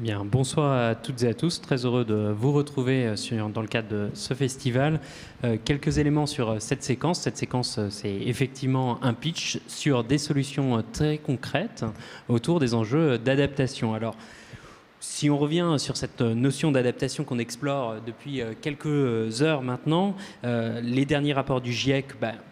Bien, bonsoir à toutes et à tous. Très heureux de vous retrouver dans le cadre de ce festival. Quelques éléments sur cette séquence. Cette séquence, c'est effectivement un pitch sur des solutions très concrètes autour des enjeux d'adaptation. Alors, si on revient sur cette notion d'adaptation qu'on explore depuis quelques heures maintenant, les derniers rapports du GIEC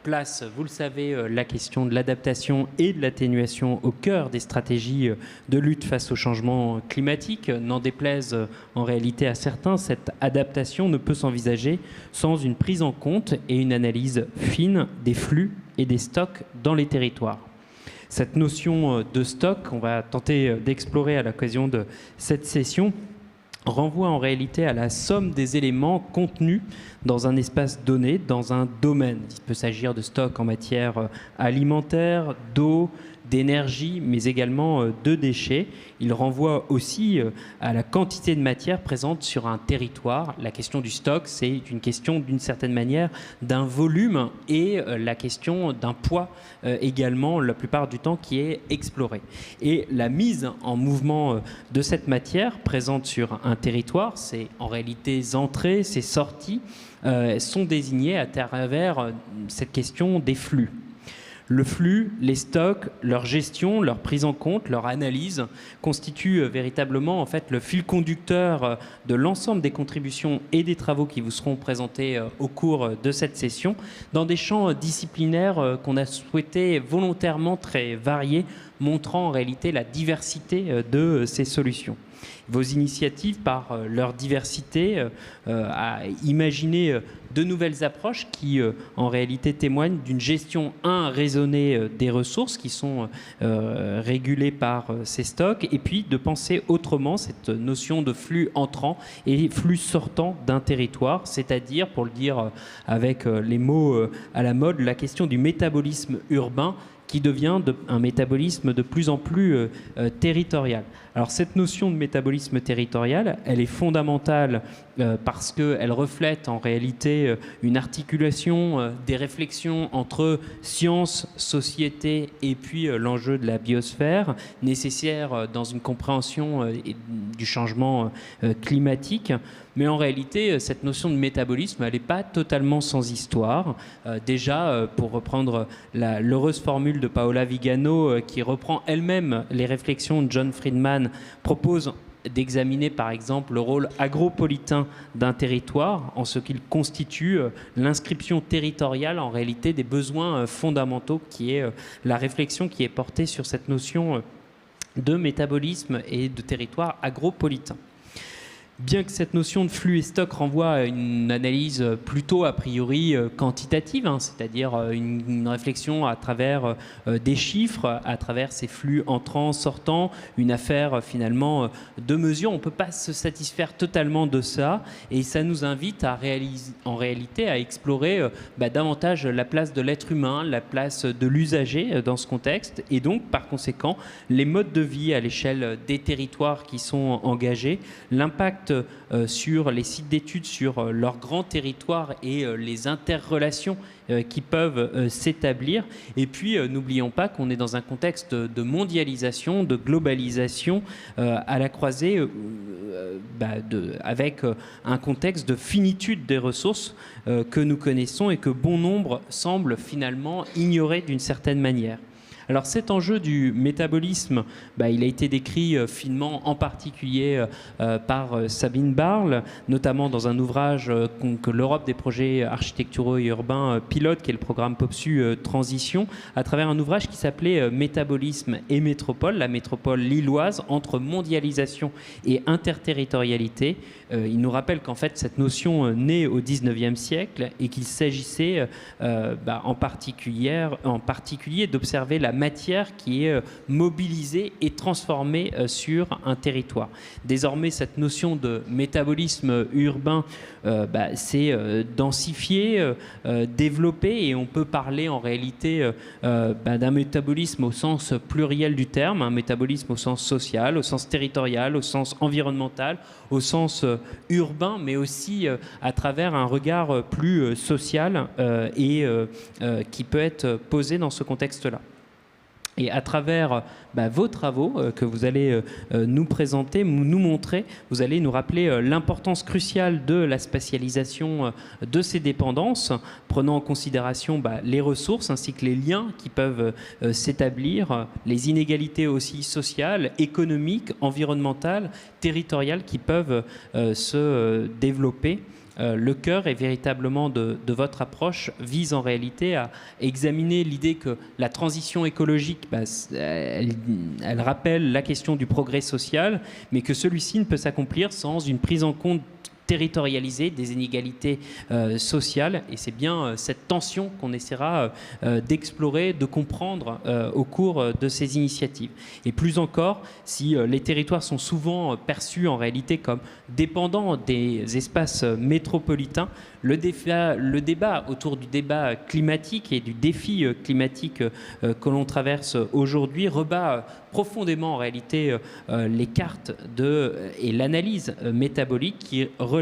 placent, vous le savez, la question de l'adaptation et de l'atténuation au cœur des stratégies de lutte face au changement climatique. N'en déplaise en réalité à certains, cette adaptation ne peut s'envisager sans une prise en compte et une analyse fine des flux et des stocks dans les territoires. Cette notion de stock, on va tenter d'explorer à l'occasion de cette session, renvoie en réalité à la somme des éléments contenus dans un espace donné, dans un domaine. Il peut s'agir de stocks en matière alimentaire, d'eau, d'énergie, mais également de déchets. Il renvoie aussi à la quantité de matière présente sur un territoire. La question du stock, c'est une question d'une certaine manière d'un volume et la question d'un poids également, la plupart du temps, qui est explorée. Et la mise en mouvement de cette matière présente sur un territoire, c'est en réalité ses entrées, ses sorties, sont désignées à travers cette question des flux. Le flux, les stocks, leur gestion, leur prise en compte, leur analyse constituent véritablement en fait, le fil conducteur de l'ensemble des contributions et des travaux qui vous seront présentés au cours de cette session dans des champs disciplinaires qu'on a souhaité volontairement très variés, montrant en réalité la diversité de ces solutions. Vos initiatives, par leur diversité, à imaginer de nouvelles approches qui, en réalité, témoignent d'une gestion, raisonnée des ressources qui sont régulées par ces stocks, et puis de penser autrement cette notion de flux entrant et flux sortant d'un territoire, c'est-à-dire, pour le dire avec les mots à la mode, la question du métabolisme urbain, qui devient un métabolisme de plus en plus territorial. Alors cette notion de métabolisme territorial, elle est fondamentale parce qu'elle reflète en réalité une articulation des réflexions entre science, société et puis l'enjeu de la biosphère, nécessaire dans une compréhension du changement climatique. Mais en réalité, cette notion de métabolisme, elle n'est pas totalement sans histoire. Déjà, pour reprendre l'heureuse formule de Paola Vigano, qui reprend elle-même les réflexions de John Friedman, propose d'examiner par exemple le rôle agropolitain d'un territoire en ce qu'il constitue l'inscription territoriale en réalité des besoins fondamentaux, qui est la réflexion qui est portée sur cette notion de métabolisme et de territoire agropolitain. Bien que cette notion de flux et stock renvoie à une analyse plutôt a priori quantitative, c'est-à-dire une réflexion à travers des chiffres, à travers ces flux entrants, sortants, une affaire finalement de mesure, on ne peut pas se satisfaire totalement de ça, et ça nous invite en réalité à explorer davantage la place de l'être humain, la place de l'usager dans ce contexte, et donc par conséquent les modes de vie à l'échelle des territoires qui sont engagés, l'impact sur les sites d'études, sur leur grand territoire et les interrelations qui peuvent s'établir. Et puis, n'oublions pas qu'on est dans un contexte de mondialisation, de globalisation à la croisée avec un contexte de finitude des ressources que nous connaissons et que bon nombre semblent finalement ignorer d'une certaine manière. Alors cet enjeu du métabolisme, il a été décrit finement en particulier par Sabine Barle, notamment dans un ouvrage que l'Europe des projets architecturaux et urbains pilote, qui est le programme POPSU Transition, à travers un ouvrage qui s'appelait Métabolisme et métropole, la métropole lilloise entre mondialisation et interterritorialité. Il nous rappelle qu'en fait cette notion naît au XIXe siècle et qu'il s'agissait en particulier d'observer la matière qui est mobilisée et transformée sur un territoire. Désormais, cette notion de métabolisme urbain s'est densifiée, développée, et on peut parler en réalité d'un métabolisme au sens pluriel du terme, un métabolisme au sens social, au sens territorial, au sens environnemental, au sens urbain, mais aussi à travers un regard plus social et qui peut être posé dans ce contexte-là. Et à travers vos travaux que vous allez nous présenter, nous montrer, vous allez nous rappeler l'importance cruciale de la spatialisation de ces dépendances, prenant en considération les ressources ainsi que les liens qui peuvent s'établir, les inégalités aussi sociales, économiques, environnementales, territoriales qui peuvent se développer. Le cœur est véritablement de votre approche vise en réalité à examiner l'idée que la transition écologique, elle rappelle la question du progrès social, mais que celui-ci ne peut s'accomplir sans une prise en compte territorialisée des inégalités sociales. Et c'est bien cette tension qu'on essaiera d'explorer, de comprendre au cours de ces initiatives. Et plus encore, si les territoires sont souvent perçus en réalité comme dépendants des espaces métropolitains, le débat autour du débat climatique et du défi climatique que l'on traverse aujourd'hui rebat profondément en réalité les cartes et l'analyse métabolique qui relève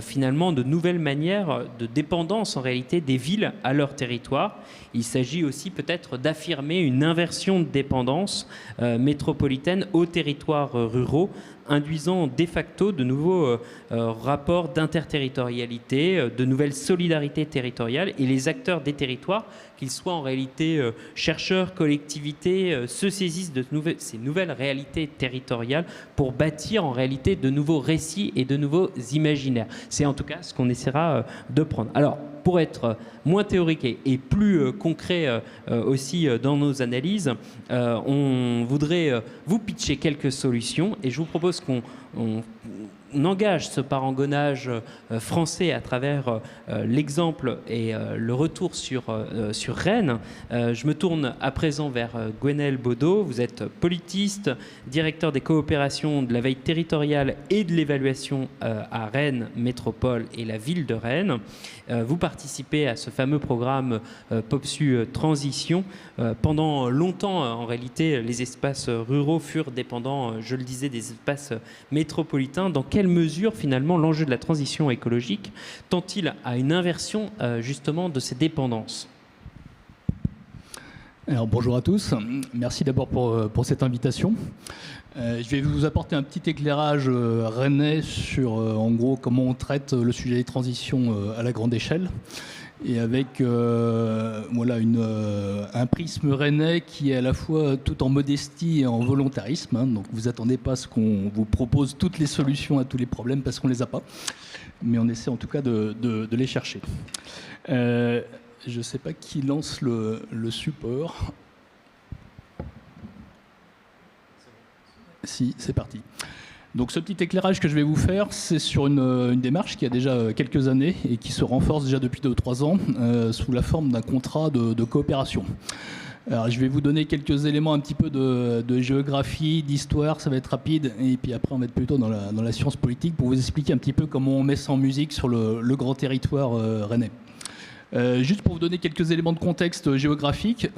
finalement de nouvelles manières de dépendance en réalité des villes à leur territoire. Il s'agit aussi peut-être d'affirmer une inversion de dépendance métropolitaine aux territoires ruraux, induisant de facto de nouveaux rapports d'interterritorialité, de nouvelles solidarités territoriales, et les acteurs des territoires, qu'ils soient en réalité chercheurs, collectivités, se saisissent de ces nouvelles réalités territoriales pour bâtir en réalité de nouveaux récits et de nouveaux imaginaires. C'est en tout cas ce qu'on essaiera de prendre. Alors, pour être moins théorique et plus concret aussi dans nos analyses, on voudrait vous pitcher quelques solutions, et je vous propose qu'on engage ce parangonnage français à travers l'exemple et le retour sur Rennes. Je me tourne à présent vers Gwenaëlle Baudot. Vous êtes politiste, directeur des coopérations de la veille territoriale et de l'évaluation à Rennes Métropole et la ville de Rennes. Vous participez à ce fameux programme POPSU Transition. Pendant longtemps, en réalité, les espaces ruraux furent dépendants, je le disais, des espaces métropolitains. Dans quelle mesure, finalement, l'enjeu de la transition écologique tend-il à une inversion, justement, de ces dépendances ? Alors, bonjour à tous. Merci d'abord pour cette invitation. Je vais vous apporter un petit éclairage rennais sur, en gros, comment on traite le sujet des transitions à la grande échelle. Et avec un prisme rennais qui est à la fois tout en modestie et en volontarisme. Donc vous attendez pas à ce qu'on vous propose toutes les solutions à tous les problèmes, parce qu'on les a pas. Mais on essaie en tout cas de les chercher. Je ne sais pas qui lance le support. Si, c'est parti. Donc ce petit éclairage que je vais vous faire, c'est sur une démarche qui a déjà quelques années et qui se renforce déjà depuis 2 ou 3 ans sous la forme d'un contrat de coopération. Alors je vais vous donner quelques éléments un petit peu de géographie, d'histoire, ça va être rapide, et puis après on va être plutôt dans la science politique pour vous expliquer un petit peu comment on met ça en musique sur le grand territoire rennais. Juste pour vous donner quelques éléments de contexte géographique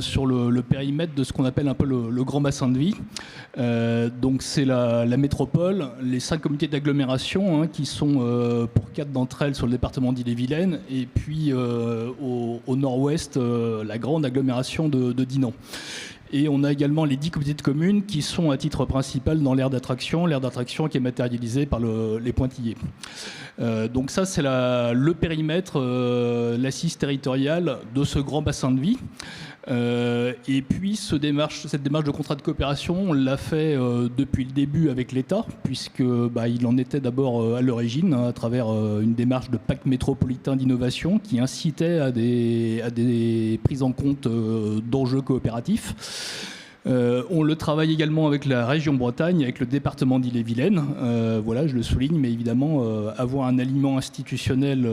sur le périmètre de ce qu'on appelle un peu le grand bassin de vie. Donc c'est la métropole, les 5 communautés d'agglomération qui sont pour 4 d'entre elles sur le département d'Ille-et-Vilaine, et puis au nord-ouest la grande agglomération de Dinan. Et on a également les 10 communautés de communes qui sont à titre principal dans l'aire d'attraction qui est matérialisée par les pointillés. Donc ça, c'est le périmètre, l'assise territoriale de ce grand bassin de vie. Et puis cette démarche de contrat de coopération, on l'a fait depuis le début avec l'État, puisque il en était d'abord à l'origine, à travers une démarche de pacte métropolitain d'innovation qui incitait à des prises en compte d'enjeux coopératifs. On le travaille également avec la région Bretagne, avec le département d'Ille-et-Vilaine. Je le souligne, mais évidemment, avoir un alignement institutionnel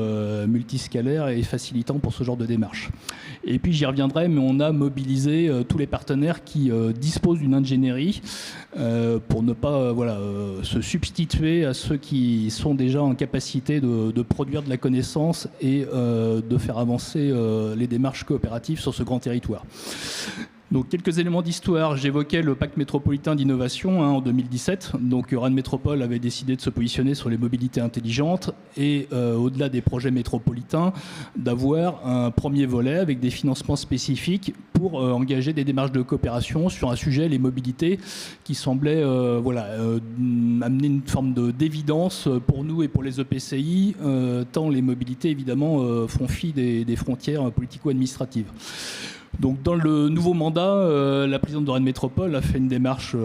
multiscalaire est facilitant pour ce genre de démarche. Et puis j'y reviendrai, mais on a mobilisé tous les partenaires qui disposent d'une ingénierie pour ne pas se substituer à ceux qui sont déjà en capacité de produire de la connaissance et de faire avancer les démarches coopératives sur ce grand territoire. Donc quelques éléments d'histoire. J'évoquais le pacte métropolitain d'innovation en 2017. Donc Rennes Métropole avait décidé de se positionner sur les mobilités intelligentes et au-delà des projets métropolitains, d'avoir un premier volet avec des financements spécifiques pour engager des démarches de coopération sur un sujet, les mobilités, qui semblait amener une forme d'évidence pour nous et pour les EPCI, tant les mobilités évidemment font fi des frontières politico-administratives. Donc dans le nouveau mandat, la présidente de Rennes Métropole a fait une démarche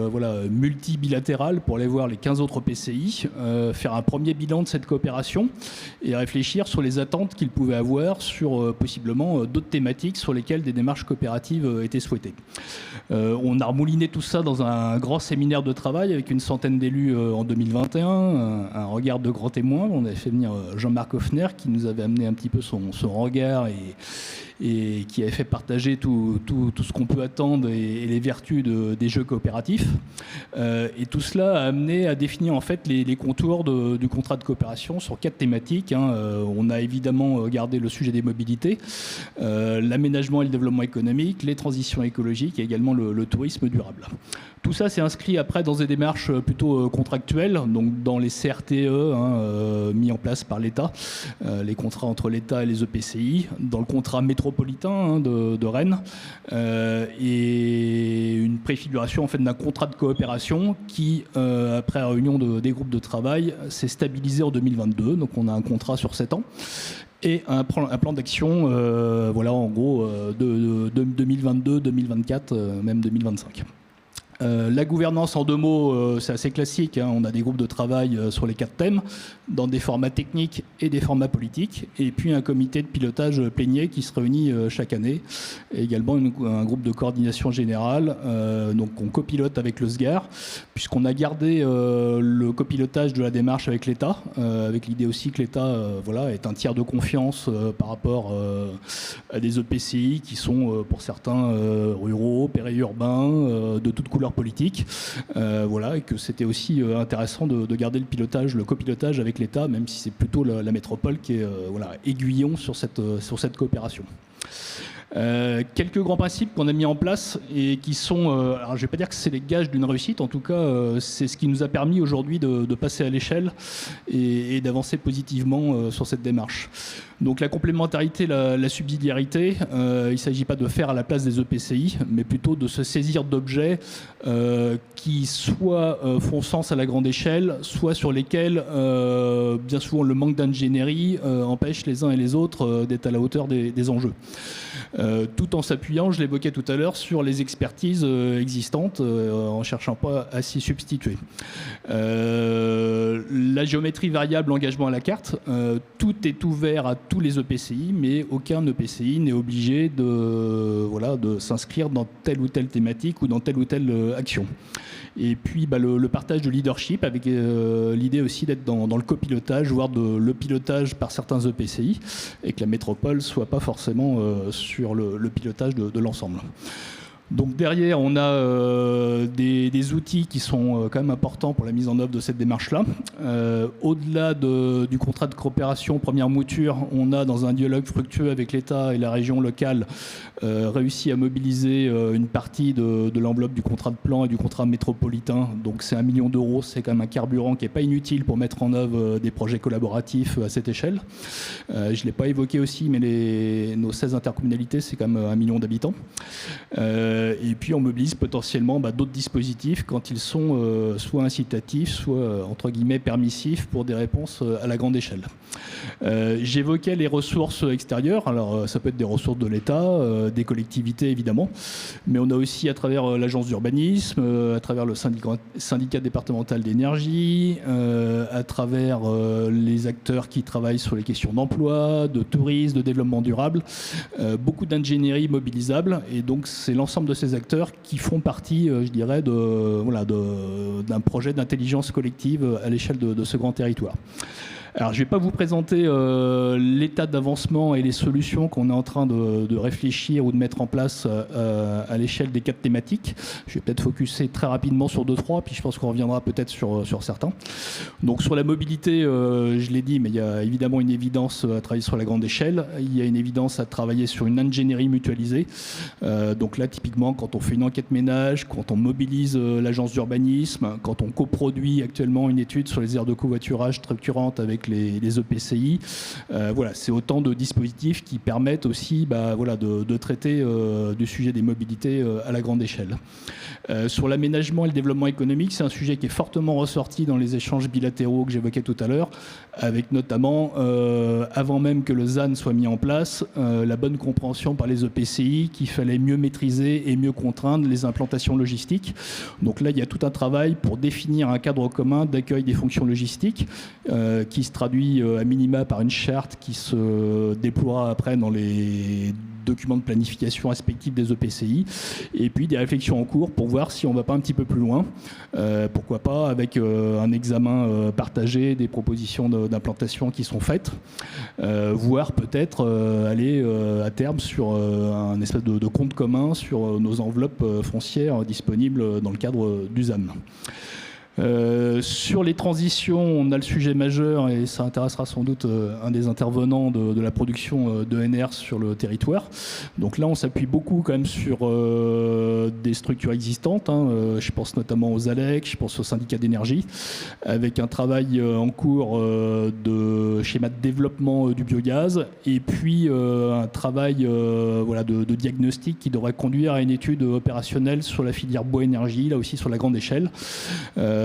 multibilatérale pour aller voir les 15 autres PCI, faire un premier bilan de cette coopération et réfléchir sur les attentes qu'ils pouvaient avoir sur possiblement d'autres thématiques sur lesquelles des démarches coopératives étaient souhaitées. On a remouliné tout ça dans un grand séminaire de travail avec une centaine d'élus en 2021, un regard de grands témoins. On avait fait venir Jean-Marc Hoffner qui nous avait amené un petit peu son regard et qui avait fait partager tout ce qu'on peut attendre et les vertus des jeux coopératifs. Et tout cela a amené à définir en fait les contours du contrat de coopération sur 4 thématiques. On a évidemment gardé le sujet des mobilités, l'aménagement et le développement économique, les transitions écologiques et également le tourisme durable. Tout ça s'est inscrit après dans des démarches plutôt contractuelles, donc dans les CRTE mis en place par l'État, les contrats entre l'État et les EPCI, dans le contrat métropolitain de Rennes, et une préfiguration en fait d'un contrat de coopération qui, après la réunion des groupes de travail, s'est stabilisé en 2022. Donc on a un contrat sur 7 ans. Et un plan d'action, en gros, de 2022, 2024, même 2025. La gouvernance, en 2 mots, c'est assez classique. On a des groupes de travail sur les 4 thèmes, dans des formats techniques et des formats politiques. Et puis un comité de pilotage plénier qui se réunit chaque année. Et également un groupe de coordination générale. Donc on copilote avec le SGAR, puisqu'on a gardé le copilotage de la démarche avec l'État, avec l'idée aussi que l'État est un tiers de confiance par rapport à des EPCI qui sont pour certains ruraux, périurbains, de toutes couleurs politique, et que c'était aussi intéressant de garder le copilotage avec l'État, même si c'est plutôt la métropole qui est aiguillon sur cette coopération. Quelques grands principes qu'on a mis en place et qui sont, alors je ne vais pas dire que c'est les gages d'une réussite, en tout cas c'est ce qui nous a permis aujourd'hui de passer à l'échelle et d'avancer positivement sur cette démarche. Donc la complémentarité, la subsidiarité, il ne s'agit pas de faire à la place des EPCI, mais plutôt de se saisir d'objets qui soit font sens à la grande échelle, soit sur lesquels bien souvent le manque d'ingénierie empêche les uns et les autres d'être à la hauteur des enjeux. Tout en s'appuyant, je l'évoquais tout à l'heure, sur les expertises existantes, en ne cherchant pas à s'y substituer. La géométrie variable, engagement à la carte, tout est ouvert à tous les EPCI, mais aucun EPCI n'est obligé de s'inscrire dans telle ou telle thématique ou dans telle ou telle action. Et puis le partage de leadership avec l'idée aussi d'être dans le copilotage, voire le pilotage par certains EPCI, et que la métropole ne soit pas forcément sur le pilotage de l'ensemble. Donc derrière, on a des outils qui sont quand même importants pour la mise en œuvre de cette démarche-là. Au-delà du contrat de coopération première mouture, on a, dans un dialogue fructueux avec l'État et la région locale, réussi à mobiliser une partie de l'enveloppe du contrat de plan et du contrat métropolitain. Donc c'est 1 million d'euros, c'est quand même un carburant qui n'est pas inutile pour mettre en œuvre des projets collaboratifs à cette échelle. Je ne l'ai pas évoqué aussi, mais nos 16 intercommunalités, c'est quand même 1 million d'habitants. Et puis on mobilise potentiellement d'autres dispositifs quand ils sont soit incitatifs, soit entre guillemets permissifs pour des réponses à la grande échelle. J'évoquais les ressources extérieures, alors ça peut être des ressources de l'État, des collectivités évidemment, mais on a aussi à travers l'agence d'urbanisme, à travers le syndicat départemental d'énergie, à travers les acteurs qui travaillent sur les questions d'emploi, de tourisme, de développement durable, beaucoup d'ingénierie mobilisable, et donc c'est l'ensemble de ces acteurs qui font partie, je dirais, d'un projet d'intelligence collective à l'échelle de ce grand territoire. Alors, je ne vais pas vous présenter l'état d'avancement et les solutions qu'on est en train de réfléchir ou de mettre en place à l'échelle des 4 thématiques. Je vais peut-être focuser très rapidement sur 2-3, puis je pense qu'on reviendra peut-être sur certains. Donc, sur la mobilité, je l'ai dit, mais il y a évidemment une évidence à travailler sur la grande échelle. Il y a une évidence à travailler sur une ingénierie mutualisée. Donc là, typiquement, quand on fait une enquête ménage, quand on mobilise l'agence d'urbanisme, quand on coproduit actuellement une étude sur les aires de covoiturage structurantes avec les EPCI. Voilà, c'est autant de dispositifs qui permettent aussi de traiter du sujet des mobilités à la grande échelle. Sur l'aménagement et le développement économique, c'est un sujet qui est fortement ressorti dans les échanges bilatéraux que j'évoquais tout à l'heure, avec notamment, avant même que le ZAN soit mis en place, la bonne compréhension par les EPCI qu'il fallait mieux maîtriser et mieux contraindre les implantations logistiques. Donc là, il y a tout un travail pour définir un cadre commun d'accueil des fonctions logistiques qui se traduit à minima par une charte qui se déploiera après dans les documents de planification respectifs des EPCI, et puis des réflexions en cours pour voir si on ne va pas un petit peu plus loin, pourquoi pas avec un examen partagé des propositions d'implantation qui sont faites, voire peut-être aller à terme sur un espèce de compte commun sur nos enveloppes foncières disponibles dans le cadre du ZAN. Sur les transitions, on a le sujet majeur, et ça intéressera sans doute un des intervenants de la production d'ENR sur le territoire. Donc là, on s'appuie beaucoup quand même sur des structures existantes. Je pense notamment aux ALEC, je pense aux syndicats d'énergie, avec un travail en cours de schéma de développement du biogaz, et puis un travail de diagnostic qui devrait conduire à une étude opérationnelle sur la filière bois-énergie, là aussi sur la grande échelle.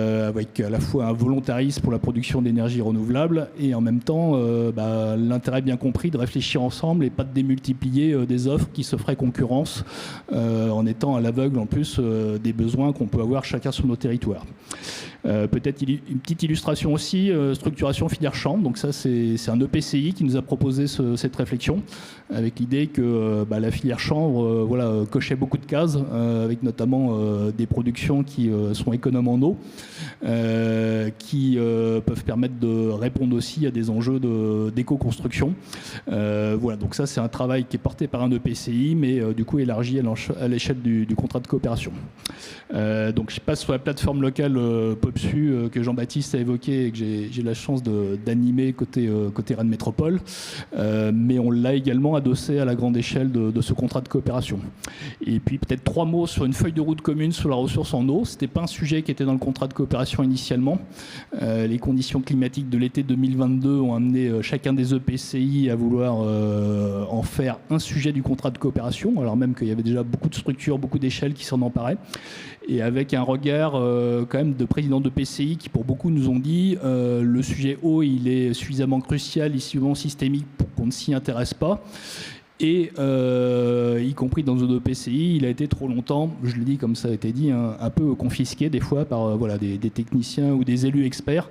Avec à la fois un volontarisme pour la production d'énergie renouvelable et en même temps l'intérêt bien compris de réfléchir ensemble et pas de démultiplier des offres qui se feraient concurrence en étant à l'aveugle en plus des besoins qu'on peut avoir chacun sur nos territoires. Peut-être une petite illustration aussi, structuration filière chambre. Donc ça, c'est un EPCI qui nous a proposé cette réflexion, avec l'idée que la filière chambre cochait beaucoup de cases, avec notamment des productions qui sont économes en eau, qui peuvent permettre de répondre aussi à des enjeux d'éco-construction. Donc ça, c'est un travail qui est porté par un EPCI, mais du coup élargi à l'échelle du contrat de coopération. Donc je passe sur la plateforme locale POPSU que Jean-Baptiste a évoqué et que j'ai la chance d'animer côté Rennes Métropole, mais on l'a également adossé à la grande échelle de ce contrat de coopération. Et puis peut-être 3 mots sur une feuille de route commune sur la ressource en eau. C'était pas un sujet qui était dans le contrat de coopération initialement. Les conditions climatiques de l'été 2022 ont amené chacun des EPCI à vouloir en faire un sujet du contrat de coopération, alors même qu'il y avait déjà beaucoup de structures, beaucoup d'échelles qui s'en emparaient, et avec un regard quand même de présidents d'EPCI qui pour beaucoup nous ont dit le sujet eau il est suffisamment crucial, suffisamment systémique pour qu'on ne s'y intéresse pas. Et y compris dans nos EPCI, il a été trop longtemps, je le dis comme ça a été dit, un peu confisqué des fois par des techniciens ou des élus experts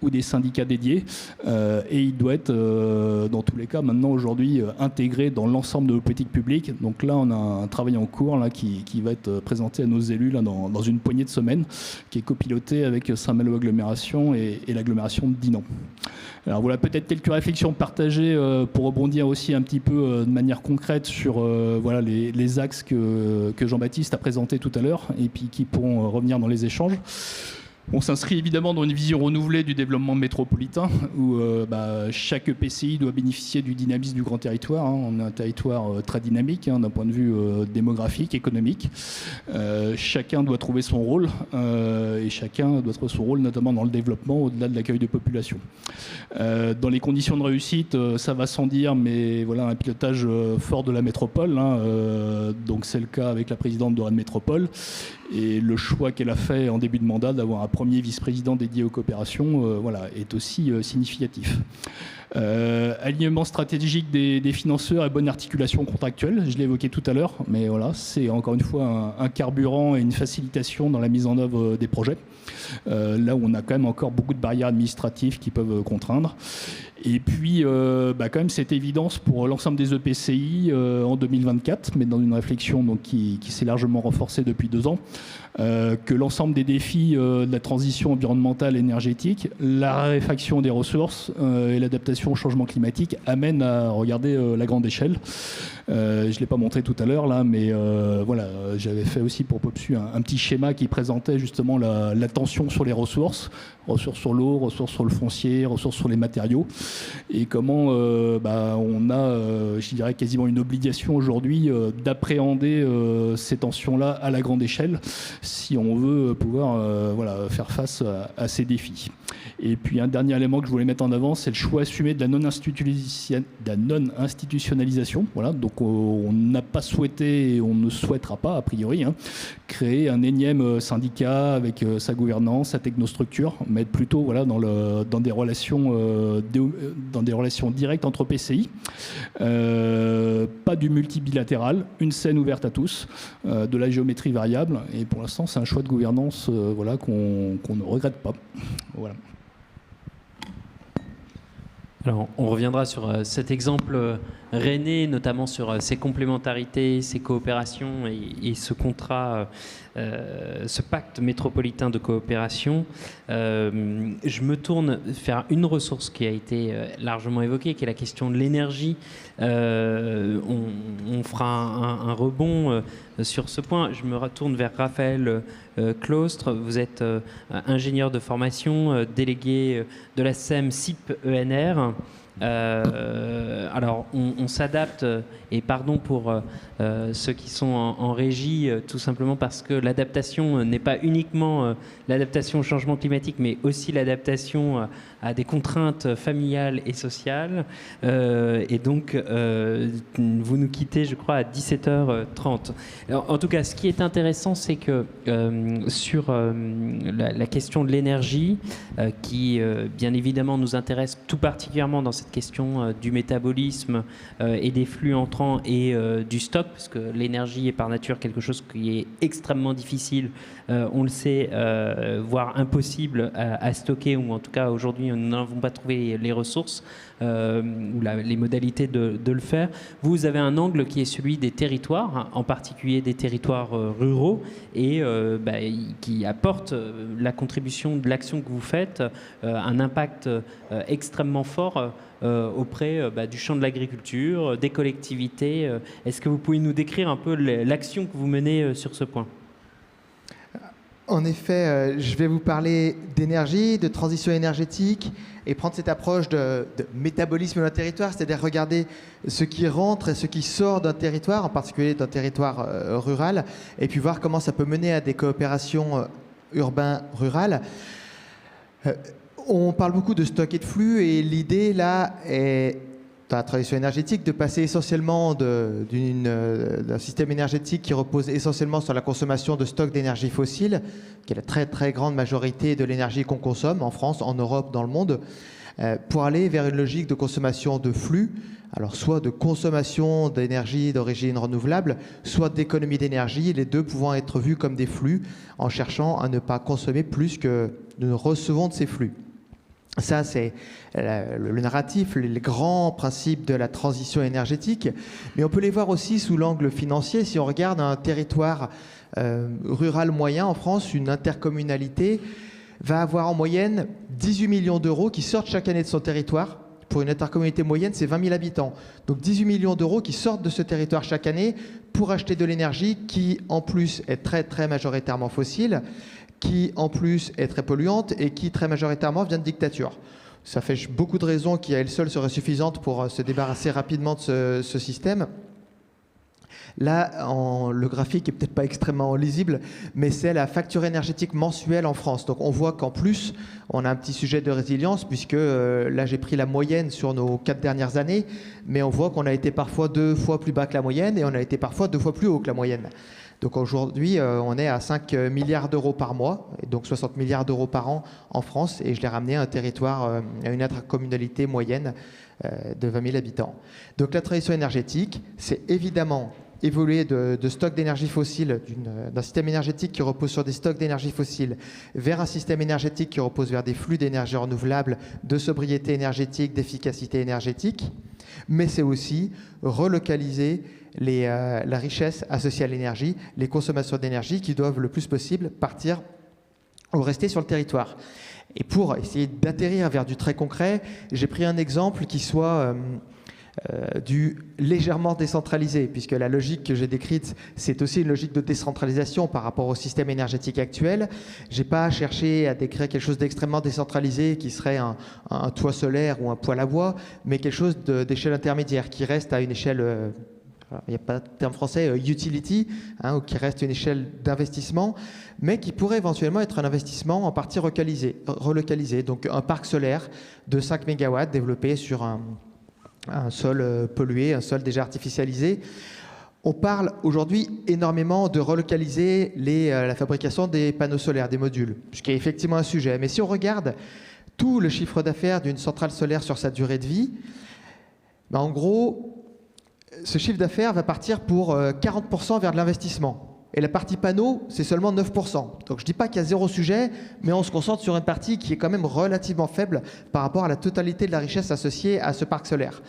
ou des syndicats dédiés, et il doit être dans tous les cas maintenant aujourd'hui intégré dans l'ensemble de nos politiques publiques. Donc là on a un travail en cours là, qui va être présenté à nos élus là, dans une poignée de semaines, qui est copiloté avec Saint-Malo Agglomération et l'agglomération de Dinan. Alors voilà, peut-être quelques réflexions partagées pour rebondir aussi un petit peu de manière concrète sur les axes que Jean-Baptiste a présentés tout à l'heure et puis qui pourront revenir dans les échanges. On s'inscrit évidemment dans une vision renouvelée du développement métropolitain où chaque EPCI doit bénéficier du dynamisme du grand territoire. On a un territoire très dynamique d'un point de vue démographique, économique. Chacun doit trouver son rôle et chacun doit trouver son rôle notamment dans le développement au-delà de l'accueil de population. Dans les conditions de réussite, ça va sans dire, mais voilà un pilotage fort de la métropole. Donc c'est le cas avec la présidente de Rennes Métropole. Et le choix qu'elle a fait en début de mandat d'avoir un premier vice-président dédié aux coopérations est aussi significatif. Alignement stratégique des financeurs et bonne articulation contractuelle, je l'ai évoqué tout à l'heure, mais voilà, c'est encore une fois un carburant et une facilitation dans la mise en œuvre des projets. Là où on a quand même encore beaucoup de barrières administratives qui peuvent contraindre. Et puis, quand même, cette évidence pour l'ensemble des EPCI en 2024, mais dans une réflexion donc, qui s'est largement renforcée depuis 2 ans, que l'ensemble des défis de la transition environnementale et énergétique, la raréfaction des ressources et l'adaptation au changement climatique amènent à regarder la grande échelle. Je ne l'ai pas montré tout à l'heure, là, mais voilà, j'avais fait aussi pour PopSu un petit schéma qui présentait justement la tension sur les ressources sur l'eau, ressources sur le foncier, ressources sur les matériaux, et comment on a, je dirais, quasiment une obligation aujourd'hui d'appréhender ces tensions-là à la grande échelle si on veut pouvoir faire face à ces défis. Et puis un dernier élément que je voulais mettre en avant, c'est le choix assumé de la non-institutionnalisation. Voilà, donc on n'a pas souhaité et on ne souhaitera pas, a priori, créer un énième syndicat avec sa gouvernance, sa technostructure, mais être plutôt dans des relations directes entre PCI. Pas du multibilatéral, une scène ouverte à tous, de la géométrie variable. Et pour l'instant, c'est un choix de gouvernance qu'on ne regrette pas. Voilà. Alors, on reviendra sur cet exemple rennais, notamment sur ses complémentarités, ses coopérations et ce contrat, ce pacte métropolitain de coopération. Je me tourne vers une ressource qui a été largement évoquée, qui est la question de l'énergie. On fera un rebond sur ce point. Je me retourne vers Raphaël Claustre. Vous êtes ingénieur de formation, délégué de la SEM CIP ENR. Alors on s'adapte, et pardon pour ceux qui sont en régie, tout simplement parce que l'adaptation n'est pas uniquement l'adaptation au changement climatique, mais aussi l'adaptation à des contraintes familiales et sociales, et donc vous nous quittez, je crois, à 17h30. Alors, en tout cas, ce qui est intéressant, c'est que sur la question de l'énergie, qui bien évidemment nous intéresse tout particulièrement dans cette question du métabolisme et des flux entrants et du stock, parce que l'énergie est par nature quelque chose qui est extrêmement difficile, on le sait, voire impossible à stocker, ou en tout cas aujourd'hui nous n'avons pas trouvé les ressources ou les modalités de le faire. Vous avez un angle qui est celui des territoires, en particulier des territoires ruraux, et qui apporte la contribution de l'action que vous faites, un impact extrêmement fort auprès du champ de l'agriculture, des collectivités. Est-ce que vous pouvez nous décrire un peu l'action que vous menez sur ce point ? En effet, je vais vous parler d'énergie, de transition énergétique, et prendre cette approche de métabolisme d'un territoire, c'est-à-dire regarder ce qui rentre et ce qui sort d'un territoire, en particulier d'un territoire rural, et puis voir comment ça peut mener à des coopérations urbain-rurales. On parle beaucoup de stock et de flux, et l'idée là est, dans la transition énergétique, de passer essentiellement d'un système énergétique qui repose essentiellement sur la consommation de stocks d'énergie fossile, qui est la très très grande majorité de l'énergie qu'on consomme en France, en Europe, dans le monde, pour aller vers une logique de consommation de flux, alors soit de consommation d'énergie d'origine renouvelable, soit d'économie d'énergie, les deux pouvant être vus comme des flux, en cherchant à ne pas consommer plus que nous recevons de ces flux. Ça, c'est le narratif, les grands principes de la transition énergétique. Mais on peut les voir aussi sous l'angle financier. Si on regarde un territoire rural moyen en France, une intercommunalité va avoir en moyenne 18 millions d'euros qui sortent chaque année de son territoire. Pour une intercommunalité moyenne, c'est 20 000 habitants. Donc 18 millions d'euros qui sortent de ce territoire chaque année pour acheter de l'énergie qui, en plus, est très, très majoritairement fossile, qui en plus est très polluante et qui très majoritairement vient de dictature. Ça fait beaucoup de raisons qui à elles seules seraient suffisantes pour se débarrasser rapidement de ce système. Là, le graphique est peut-être pas extrêmement lisible, mais c'est la facture énergétique mensuelle en France. Donc on voit qu'en plus, on a un petit sujet de résilience, puisque là j'ai pris la moyenne sur nos 4 dernières années, mais on voit qu'on a été parfois 2 fois plus bas que la moyenne et on a été parfois 2 fois plus haut que la moyenne. Donc aujourd'hui, on est à 5 milliards d'euros par mois, et donc 60 milliards d'euros par an en France, et je l'ai ramené à un territoire, à une intercommunalité moyenne de 20 000 habitants. Donc la transition énergétique, c'est évidemment évoluer de stocks d'énergie fossile, d'un système énergétique qui repose sur des stocks d'énergie fossile, vers un système énergétique qui repose vers des flux d'énergie renouvelable, de sobriété énergétique, d'efficacité énergétique, mais c'est aussi relocaliser la richesse associée à l'énergie, les consommations d'énergie qui doivent le plus possible partir ou rester sur le territoire. Et pour essayer d'atterrir vers du très concret, j'ai pris un exemple qui soit du légèrement décentralisé, puisque la logique que j'ai décrite, c'est aussi une logique de décentralisation par rapport au système énergétique actuel. Je n'ai pas cherché à décrire quelque chose d'extrêmement décentralisé qui serait un toit solaire ou un poêle à bois, mais quelque chose d'échelle intermédiaire qui reste à une échelle, il n'y a pas de terme français, utility, ou qui reste une échelle d'investissement, mais qui pourrait éventuellement être un investissement en partie relocalisé. Donc un parc solaire de 5 MW développé sur un sol pollué, un sol déjà artificialisé. On parle aujourd'hui énormément de relocaliser la fabrication des panneaux solaires, des modules, ce qui est effectivement un sujet. Mais si on regarde tout le chiffre d'affaires d'une centrale solaire sur sa durée de vie, en gros, ce chiffre d'affaires va partir pour 40% vers de l'investissement. Et la partie panneau, c'est seulement 9%. Donc je ne dis pas qu'il y a zéro sujet, mais on se concentre sur une partie qui est quand même relativement faible par rapport à la totalité de la richesse associée à ce parc solaire.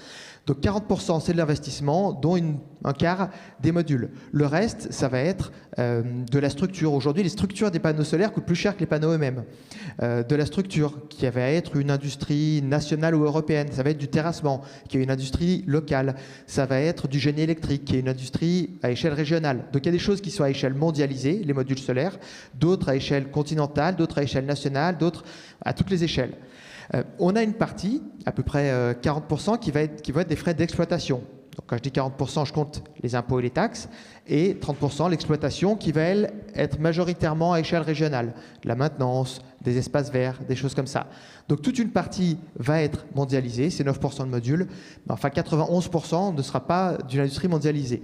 Donc 40%, c'est de l'investissement, dont un quart des modules. Le reste, ça va être de la structure. Aujourd'hui, les structures des panneaux solaires coûtent plus cher que les panneaux eux-mêmes. De la structure, qui va être une industrie nationale ou européenne. Ça va être du terrassement, qui est une industrie locale. Ça va être du génie électrique, qui est une industrie à échelle régionale. Donc il y a des choses qui sont à échelle mondialisée, les modules solaires, d'autres à échelle continentale, d'autres à échelle nationale, d'autres à toutes les échelles. On a une partie, à peu près 40%, qui va être des frais d'exploitation. Donc quand je dis 40%, je compte les impôts et les taxes, et 30% l'exploitation qui va, elle, être majoritairement à échelle régionale. De la maintenance, des espaces verts, des choses comme ça. Donc toute une partie va être mondialisée, c'est 9% de modules, mais enfin 91% ne sera pas d'une industrie mondialisée.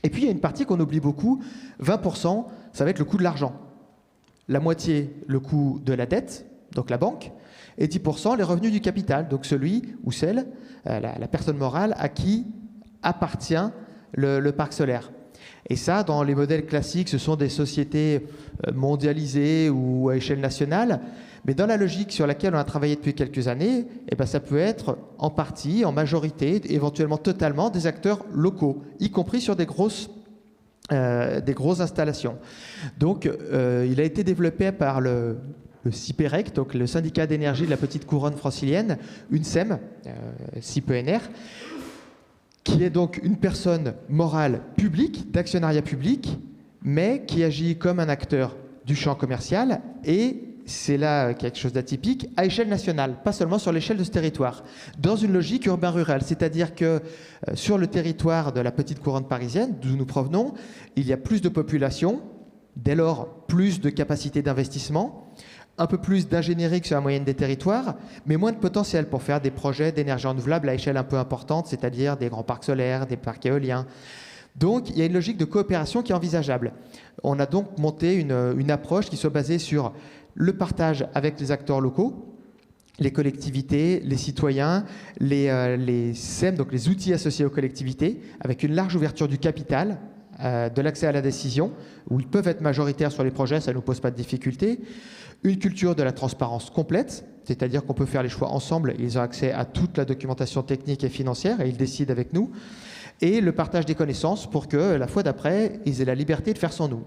Et puis il y a une partie qu'on oublie beaucoup, 20%, ça va être le coût de l'argent. La moitié, le coût de la dette, donc la banque, et 10% les revenus du capital, donc celui ou celle, la personne morale à qui appartient le parc solaire. Et ça, dans les modèles classiques, ce sont des sociétés mondialisées ou à échelle nationale, mais dans la logique sur laquelle on a travaillé depuis quelques années, ça peut être en partie, en majorité, éventuellement totalement, des acteurs locaux, y compris sur des grosses installations. Donc, il a été développé par le CIPEREC, donc le syndicat d'énergie de la petite couronne francilienne, une SEM, CIPENR, qui est donc une personne morale publique, d'actionnariat public, mais qui agit comme un acteur du champ commercial, et c'est là quelque chose d'atypique, à échelle nationale, pas seulement sur l'échelle de ce territoire, dans une logique urbain-rurale, c'est-à-dire que sur le territoire de la petite couronne parisienne, d'où nous provenons, il y a plus de population, dès lors plus de capacité d'investissement, un peu plus d'ingénierie que sur la moyenne des territoires, mais moins de potentiel pour faire des projets d'énergie renouvelable à échelle un peu importante, c'est-à-dire des grands parcs solaires, des parcs éoliens. Donc, il y a une logique de coopération qui est envisageable. On a donc monté une approche qui soit basée sur le partage avec les acteurs locaux, les collectivités, les citoyens, les SEM, donc les outils associés aux collectivités, avec une large ouverture du capital, de l'accès à la décision, où ils peuvent être majoritaires sur les projets, ça ne nous pose pas de difficulté. Une culture de la transparence complète, c'est-à-dire qu'on peut faire les choix ensemble, ils ont accès à toute la documentation technique et financière et ils décident avec nous. Et le partage des connaissances pour que la fois d'après, ils aient la liberté de faire sans nous.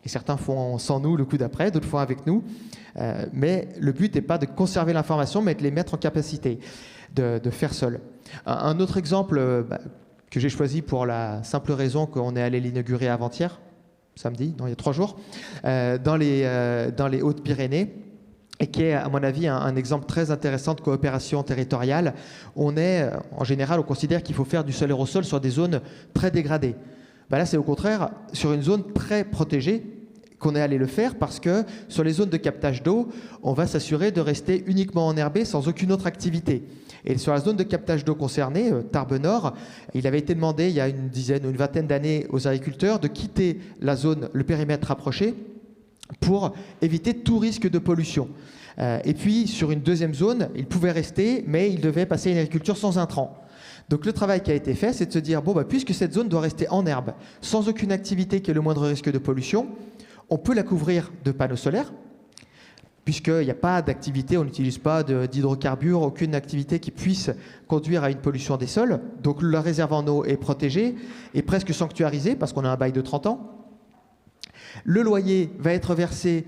Et certains font sans nous le coup d'après, d'autres font avec nous. Mais le but n'est pas de conserver l'information, mais de les mettre en capacité de faire seuls. Un autre exemple que j'ai choisi pour la simple raison qu'on est allé l'inaugurer avant-hier, samedi, non, il y a 3 jours, dans les Hautes-Pyrénées, et qui est, à mon avis, un exemple très intéressant de coopération territoriale. En général, on considère qu'il faut faire du solaire au sol sur des zones très dégradées. Là, c'est au contraire sur une zone très protégée, qu'on est allé le faire parce que sur les zones de captage d'eau, on va s'assurer de rester uniquement enherbé sans aucune autre activité. Et sur la zone de captage d'eau concernée, Tarbes Nord, il avait été demandé il y a une dizaine ou une vingtaine d'années aux agriculteurs de quitter la zone, le périmètre rapproché, pour éviter tout risque de pollution. Et puis, sur une deuxième zone, ils pouvaient rester, mais ils devaient passer à une agriculture sans intrants. Donc le travail qui a été fait, c'est de se dire, puisque cette zone doit rester en herbe, sans aucune activité qui ait le moindre risque de pollution, on peut la couvrir de panneaux solaires, puisqu'il n'y a pas d'activité, on n'utilise pas d'hydrocarbures, aucune activité qui puisse conduire à une pollution des sols. Donc la réserve en eau est protégée et presque sanctuarisée, parce qu'on a un bail de 30 ans. Le loyer va être versé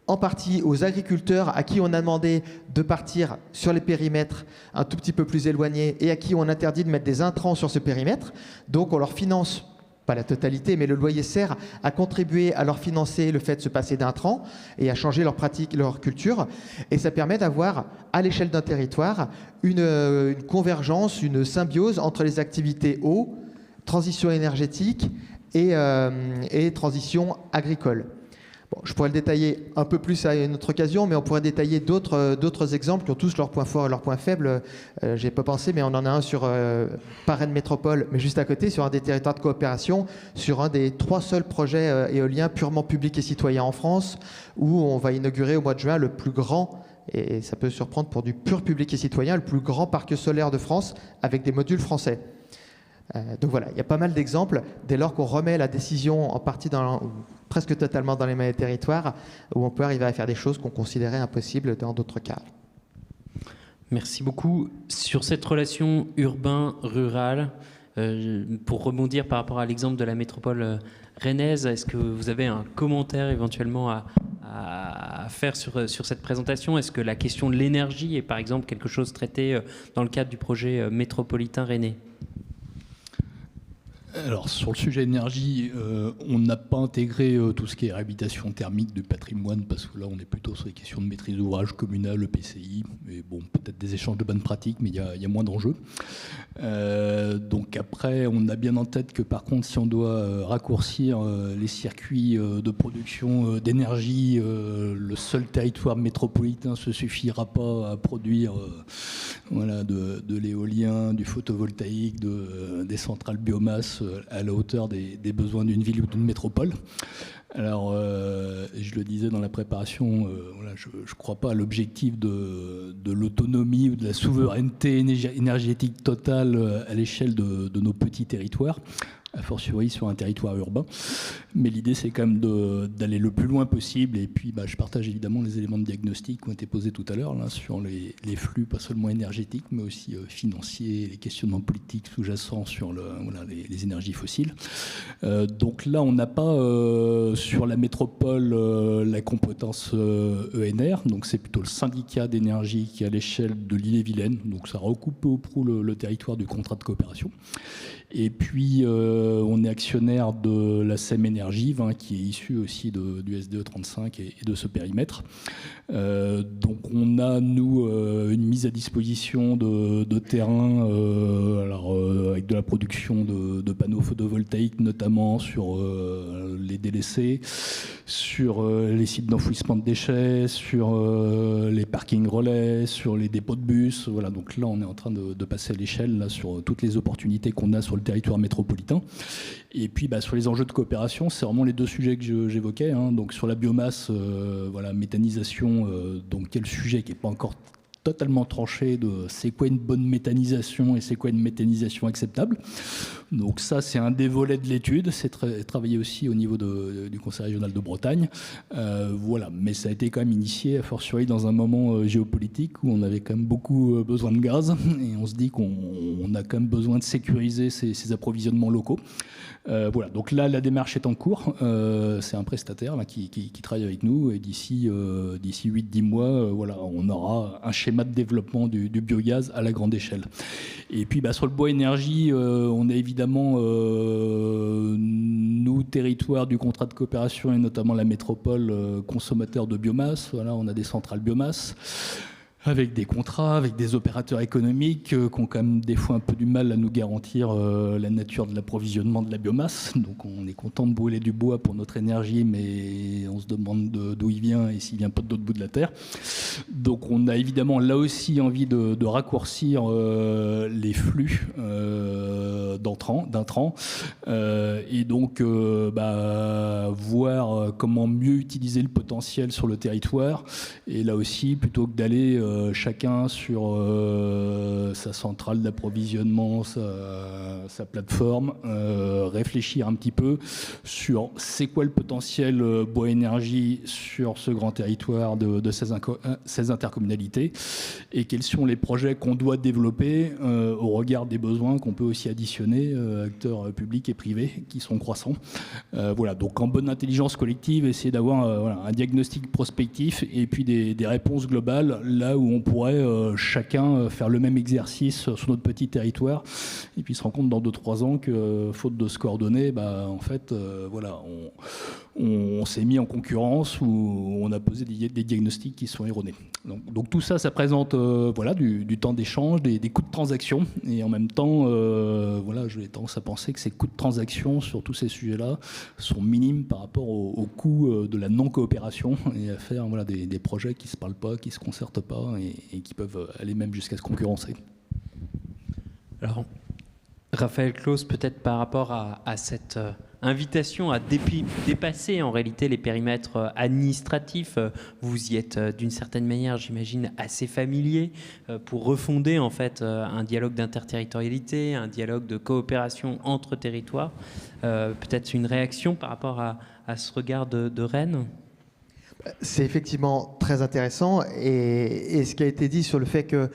en partie aux agriculteurs à qui on a demandé de partir sur les périmètres un tout petit peu plus éloignés et à qui on interdit de mettre des intrants sur ce périmètre. Donc on leur finance, pas la totalité, mais le loyer sert à contribuer à leur financer le fait de se passer d'intrants et à changer leur pratique, leur culture. Et ça permet d'avoir, à l'échelle d'un territoire, une convergence, une symbiose entre les activités eau, transition énergétique et transition agricole. Bon, je pourrais le détailler un peu plus à une autre occasion, mais on pourrait détailler d'autres exemples qui ont tous leurs points forts et leurs points faibles. J'ai pas pensé, mais on en a un sur Parennes Métropole, mais juste à côté, sur un des territoires de coopération, sur un des 3 seuls projets éoliens purement publics et citoyens en France, où on va inaugurer au mois de juin le plus grand, et ça peut surprendre pour du pur public et citoyen, le plus grand parc solaire de France avec des modules français. Donc voilà, il y a pas mal d'exemples dès lors qu'on remet la décision en partie presque totalement dans les mains des territoires, où on peut arriver à faire des choses qu'on considérait impossibles dans d'autres cas. Merci beaucoup. Sur cette relation urbain-rural, pour rebondir par rapport à l'exemple de la métropole rennaise, est-ce que vous avez un commentaire éventuellement à faire sur cette présentation? Est-ce que la question de l'énergie est par exemple quelque chose traité dans le cadre du projet métropolitain rennais? Alors sur le sujet énergie, on n'a pas intégré tout ce qui est réhabilitation thermique du patrimoine, parce que là on est plutôt sur les questions de maîtrise d'ouvrage communale, le PCI, et bon, peut-être des échanges de bonnes pratiques, mais il y a moins d'enjeux. Donc après, on a bien en tête que par contre, si on doit raccourcir les circuits de production d'énergie, le seul territoire métropolitain ne se suffira pas à produire de l'éolien, du photovoltaïque, des centrales biomasse à la hauteur des besoins d'une ville ou d'une métropole. Alors, je le disais dans la préparation, je ne crois pas à l'objectif de l'autonomie ou de la souveraineté énergétique totale à l'échelle de nos petits territoires, a fortiori sur un territoire urbain. Mais l'idée, c'est quand même d'aller le plus loin possible. Et puis, je partage évidemment les éléments de diagnostic qui ont été posés tout à l'heure là, sur les flux, pas seulement énergétiques, mais aussi financiers, les questionnements politiques sous-jacents sur les énergies fossiles. Donc là, on n'a pas sur la métropole la compétence ENR. Donc c'est plutôt le syndicat d'énergie qui est à l'échelle de l'Ille-et-Vilaine. Donc ça recoupe peu ou prou le territoire du contrat de coopération. Et puis, on est actionnaire de la SEM Énergie, qui est issue aussi du SDE 35 et de ce périmètre. Donc, on a, nous, une mise à disposition de terrain, avec de la production de panneaux photovoltaïques, notamment sur les délaissés, sur les sites d'enfouissement de déchets, sur les parkings relais, sur les dépôts de bus. Voilà, donc là, on est en train de passer à l'échelle là, sur toutes les opportunités qu'on a sur le territoire métropolitain. Et puis sur les enjeux de coopération, c'est vraiment les 2 sujets que j'évoquais. Donc sur la biomasse, méthanisation, donc quel sujet qui n'est pas encore totalement tranché de c'est quoi une bonne méthanisation et c'est quoi une méthanisation acceptable. Donc ça, c'est un des volets de l'étude. C'est travaillé aussi au niveau du Conseil régional de Bretagne. Mais ça a été quand même initié, a fortiori, dans un moment géopolitique où on avait quand même beaucoup besoin de gaz. Et on se dit qu'on a quand même besoin de sécuriser ces approvisionnements locaux. Donc là, la démarche est en cours. C'est un prestataire là, qui travaille avec nous. Et d'ici 8-10 mois, on aura un schéma de développement du biogaz à la grande échelle. Et puis sur le bois énergie, on a évidemment nous, territoire du contrat de coopération et notamment la métropole, consommateur de biomasse. On a des centrales biomasse. avec des contrats, avec des opérateurs économiques qui ont quand même des fois un peu du mal à nous garantir la nature de l'approvisionnement de la biomasse. Donc on est content de brûler du bois pour notre énergie, mais on se demande d'où il vient et s'il vient pas de l'autre bout de la Terre. Donc on a évidemment là aussi envie de raccourcir les flux d'intrants et donc voir comment mieux utiliser le potentiel sur le territoire. Et là aussi, plutôt que d'aller chacun sur sa centrale d'approvisionnement, sa plateforme, réfléchir un petit peu sur c'est quoi le potentiel bois-énergie sur ce grand territoire de ces intercommunalités et quels sont les projets qu'on doit développer au regard des besoins qu'on peut aussi additionner, acteurs publics et privés qui sont croissants. Voilà, donc en bonne intelligence collective, essayer d'avoir un diagnostic prospectif et puis des réponses globales là où on pourrait chacun faire le même exercice sur notre petit territoire et puis se rendre compte dans 2-3 ans que faute de se coordonner, en fait, on s'est mis en concurrence ou on a posé des diagnostics qui sont erronés. Donc tout ça, ça présente du temps d'échange, des coûts de transaction et en même temps, j'ai tendance à penser que ces coûts de transaction sur tous ces sujets-là sont minimes par rapport au coût de la non-coopération et à faire des projets qui ne se parlent pas, qui ne se concertent pas et qui peuvent aller même jusqu'à se concurrencer. Alors, Raphaël Claus, peut-être par rapport à cette invitation à dépasser en réalité les périmètres administratifs, vous y êtes d'une certaine manière, j'imagine, assez familier pour refonder en fait un dialogue d'interterritorialité, un dialogue de coopération entre territoires. Peut-être une réaction par rapport à ce regard de Rennes ? C'est effectivement très intéressant et ce qui a été dit sur le fait que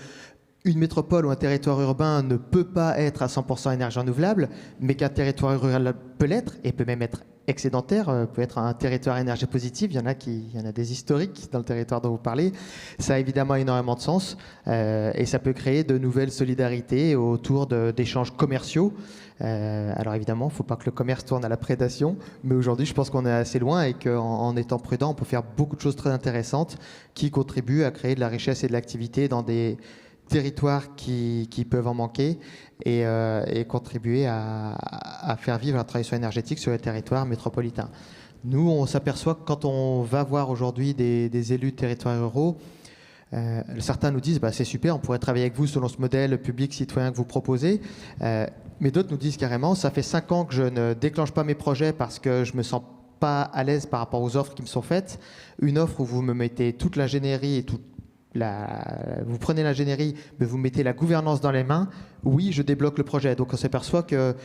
une métropole ou un territoire urbain ne peut pas être à 100% énergie renouvelable, mais qu'un territoire rural peut l'être et peut même être excédentaire, peut être un territoire énergie positive. Il y en a des historiques dans le territoire dont vous parlez. Ça a évidemment énormément de sens et ça peut créer de nouvelles solidarités autour d'échanges commerciaux. Alors évidemment, il ne faut pas que le commerce tourne à la prédation, mais aujourd'hui, je pense qu'on est assez loin et qu'en étant prudent, on peut faire beaucoup de choses très intéressantes qui contribuent à créer de la richesse et de l'activité dans des territoires qui peuvent en manquer et contribuer à faire vivre la transition énergétique sur les territoires métropolitains. Nous, on s'aperçoit que quand on va voir aujourd'hui des élus de territoires ruraux, certains nous disent c'est super, on pourrait travailler avec vous selon ce modèle public-citoyen que vous proposez, mais d'autres nous disent carrément ça fait 5 ans que je ne déclenche pas mes projets parce que je me sens pas à l'aise par rapport aux offres qui me sont faites. Une offre où vous me mettez toute l'ingénierie et vous prenez l'ingénierie, mais vous mettez la gouvernance dans les mains, oui, je débloque le projet. Donc on s'aperçoit que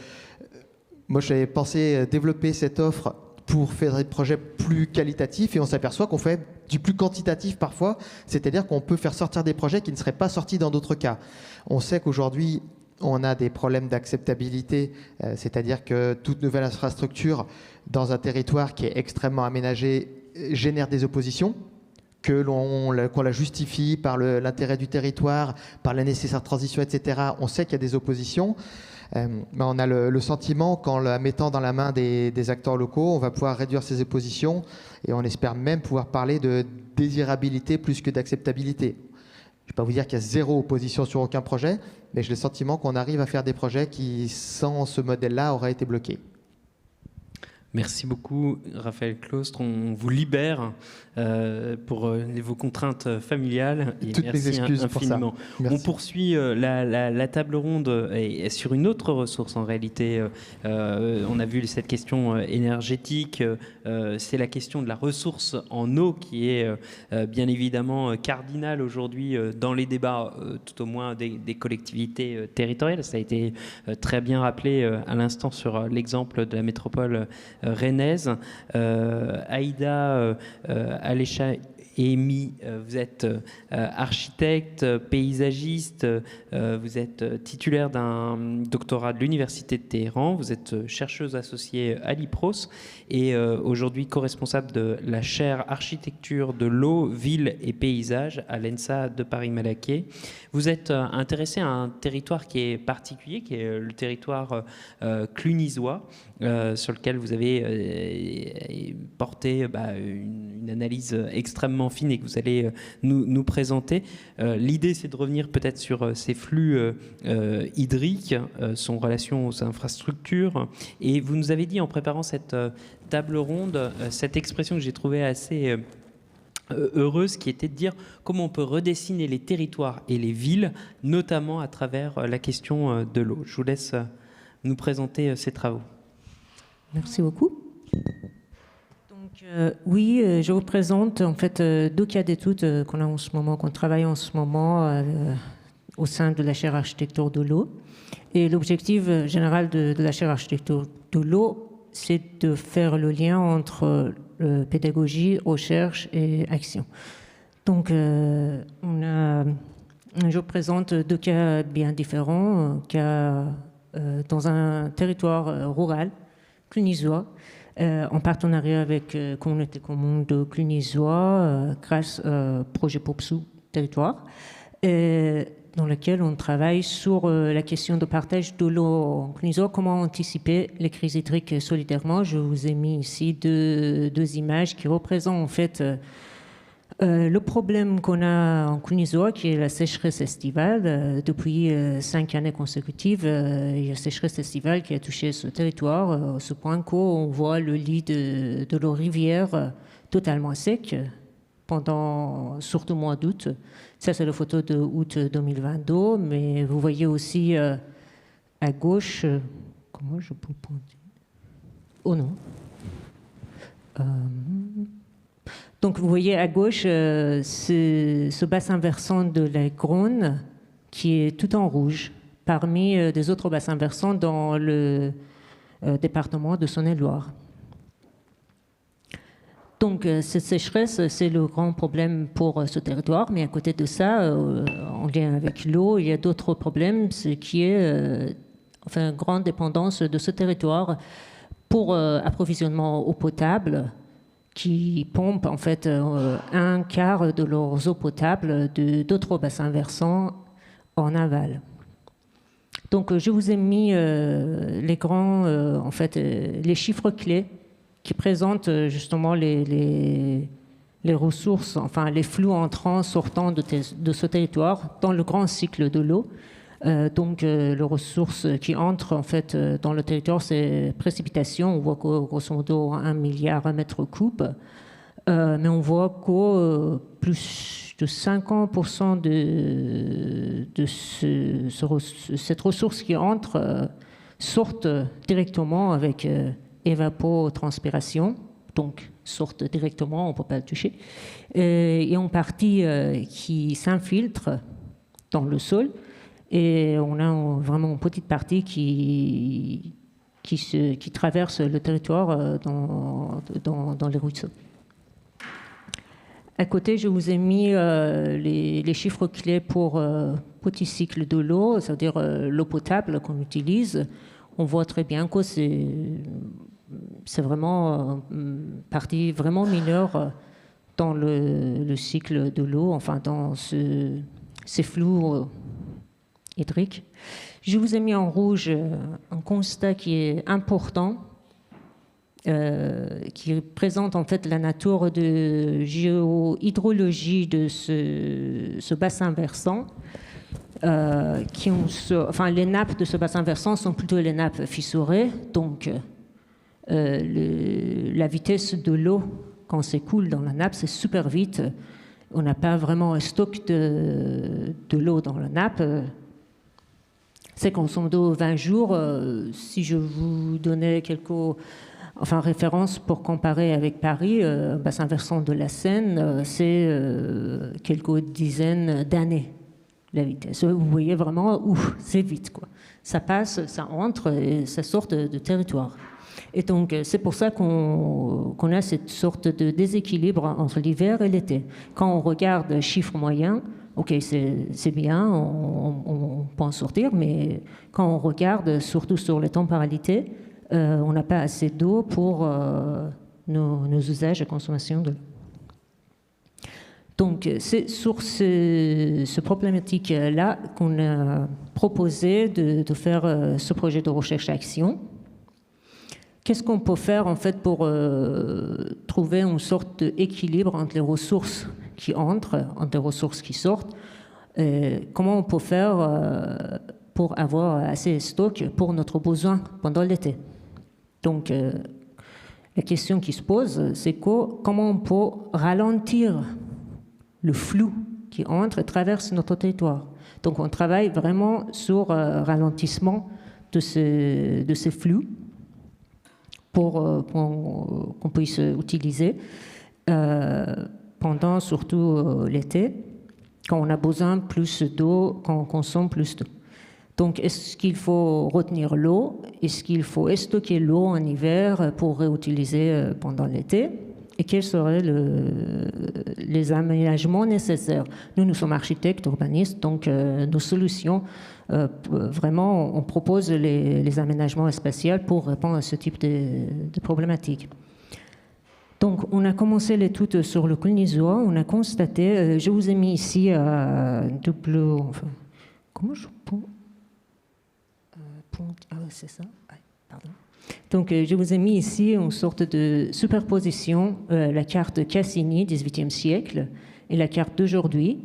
moi, j'avais pensé développer cette offre pour faire des projets plus qualitatifs et on s'aperçoit qu'on fait du plus quantitatif parfois, c'est-à-dire qu'on peut faire sortir des projets qui ne seraient pas sortis dans d'autres cas. On sait qu'aujourd'hui, on a des problèmes d'acceptabilité, c'est-à-dire que toute nouvelle infrastructure dans un territoire qui est extrêmement aménagé génère des oppositions, qu'on la justifie par l'intérêt du territoire, par la nécessaire transition, etc. On sait qu'il y a des oppositions, mais on a le sentiment qu'en la mettant dans la main des acteurs locaux, on va pouvoir réduire ces oppositions et on espère même pouvoir parler de désirabilité plus que d'acceptabilité. Je ne vais pas vous dire qu'il y a 0 opposition sur aucun projet, mais j'ai le sentiment qu'on arrive à faire des projets qui, sans ce modèle-là, auraient été bloqués. Merci beaucoup, Raphaël Claustre. On vous libère pour vos contraintes familiales. Et toutes merci mes excuses infiniment. pour ça. Merci. On poursuit la table ronde et sur une autre ressource en réalité. On a vu cette question énergétique. C'est la question de la ressource en eau qui est bien évidemment cardinale aujourd'hui dans les débats, tout au moins des collectivités territoriales. Ça a été très bien rappelé à l'instant sur l'exemple de la métropole rennaise. Aïda Alécha Amy, vous êtes architecte, paysagiste, vous êtes titulaire d'un doctorat de l'Université de Téhéran, vous êtes chercheuse associée à l'IPROS et aujourd'hui co-responsable de la chaire architecture de l'eau, ville et paysage à l'ENSA de Paris-Malaquais. Vous êtes intéressé à un territoire qui est particulier, qui est le territoire clunisois, sur lequel vous avez porté une analyse extrêmement extrêmement fine et que vous allez nous présenter. L'idée, c'est de revenir peut-être sur ces flux hydriques, son relation aux infrastructures. Et vous nous avez dit en préparant cette table ronde, cette expression que j'ai trouvée assez heureuse, qui était de dire comment on peut redessiner les territoires et les villes, notamment à travers la question de l'eau. Je vous laisse nous présenter ces travaux. Merci beaucoup. Donc, oui, je vous présente en fait deux cas d'études qu'on travaille en ce moment au sein de la chaire architecture de l'eau. Et l'objectif général de la chaire architecture de l'eau, c'est de faire le lien entre pédagogie, recherche et action. Donc, je vous présente deux cas bien différents, dans un territoire rural clunisois, en partenariat avec Communauté commune de Clunisois, grâce au projet POPSU Territoire, dans lequel on travaille sur la question de partage de l'eau en Clunisois, comment anticiper les crises hydriques solidairement. Je vous ai mis ici deux images qui représentent en fait le problème qu'on a en Clunisois, qui est la sécheresse estivale. Depuis 5 années consécutives, il y a la sécheresse estivale qui a touché ce territoire, à ce point qu'on voit le lit de la rivière totalement sec pendant surtout le mois d'août. Ça, c'est la photo de août 2022, mais vous voyez aussi à gauche, comment je peux pointer? Oh non. Donc, vous voyez à gauche ce bassin versant de la Garonne qui est tout en rouge, parmi des autres bassins versants dans le département de Saône-et-Loire. Donc, cette sécheresse, c'est le grand problème pour ce territoire, mais à côté de ça, en lien avec l'eau, il y a d'autres problèmes, ce qui est une grande dépendance de ce territoire pour approvisionnement eau potable, qui pompent en fait un quart de leurs eaux potables d'autres bassins versants en aval. Donc, je vous ai mis les chiffres clés qui présentent justement les ressources, enfin les flux entrants, sortants de ce territoire dans le grand cycle de l'eau. Les ressources qui entrent en fait dans le territoire, c'est précipitation. On voit que grosso modo 1 milliard mètres cubes, mais on voit que plus de 50% de cette ressource qui entre sortent directement avec évapotranspiration, donc sortent directement, on ne peut pas le toucher, et en partie qui s'infiltrent dans le sol. Et on a vraiment une petite partie qui traverse le territoire dans les ruisseaux. À côté, je vous ai mis les chiffres clés pour petit cycle de l'eau, c'est-à-dire l'eau potable qu'on utilise. On voit très bien que c'est vraiment une partie vraiment mineure dans le cycle de l'eau, enfin dans ces flux hydrique. Je vous ai mis en rouge un constat qui est important, qui présente en fait la nature de géohydrologie de ce bassin versant. Les nappes de ce bassin versant sont plutôt les nappes fissurées, donc la vitesse de l'eau quand s'écoule dans la nappe, c'est super vite. On n'a pas vraiment un stock de l'eau dans la nappe. C'est grosso modo 20 jours. Si je vous donnais quelques références pour comparer avec Paris, bassin versant de la Seine, c'est quelques dizaines d'années, la vitesse. Vous voyez vraiment, c'est vite, quoi. Ça passe, ça entre et ça sort de territoire. Et donc, c'est pour ça qu'on a cette sorte de déséquilibre entre l'hiver et l'été. Quand on regarde les chiffres moyens, ok, c'est bien, on peut en sortir, mais quand on regarde surtout sur les temporalités, on n'a pas assez d'eau pour nos usages et consommation de l'eau. Donc, c'est sur ce problématique-là qu'on a proposé de faire ce projet de recherche-action, qu'est-ce qu'on peut faire en fait pour trouver une sorte d'équilibre entre les ressources qui entrent, entre les ressources qui sortent. Comment on peut faire pour avoir assez de stock pour notre besoin pendant l'été. Donc, la question qui se pose, c'est comment on peut ralentir le flux qui entre et traverse notre territoire. Donc, on travaille vraiment sur ralentissement de ces flux pour qu'on puisse utiliser pendant surtout l'été, quand on a besoin plus d'eau, quand on consomme plus d'eau. Donc, est-ce qu'il faut retenir l'eau? Est-ce qu'il faut stocker l'eau en hiver pour réutiliser pendant l'été? Et quels seraient les aménagements nécessaires? Nous sommes architectes, urbanistes, donc nos solutions, vraiment, on propose les aménagements spatiaux pour répondre à ce type de problématiques. Donc, on a commencé l'étude sur le Kulnizoa, on a constaté, je vous ai mis ici double... Enfin, comment je peux... c'est ça. Pardon. Donc, je vous ai mis ici une sorte de superposition, la carte Cassini, 18e siècle, et la carte d'aujourd'hui.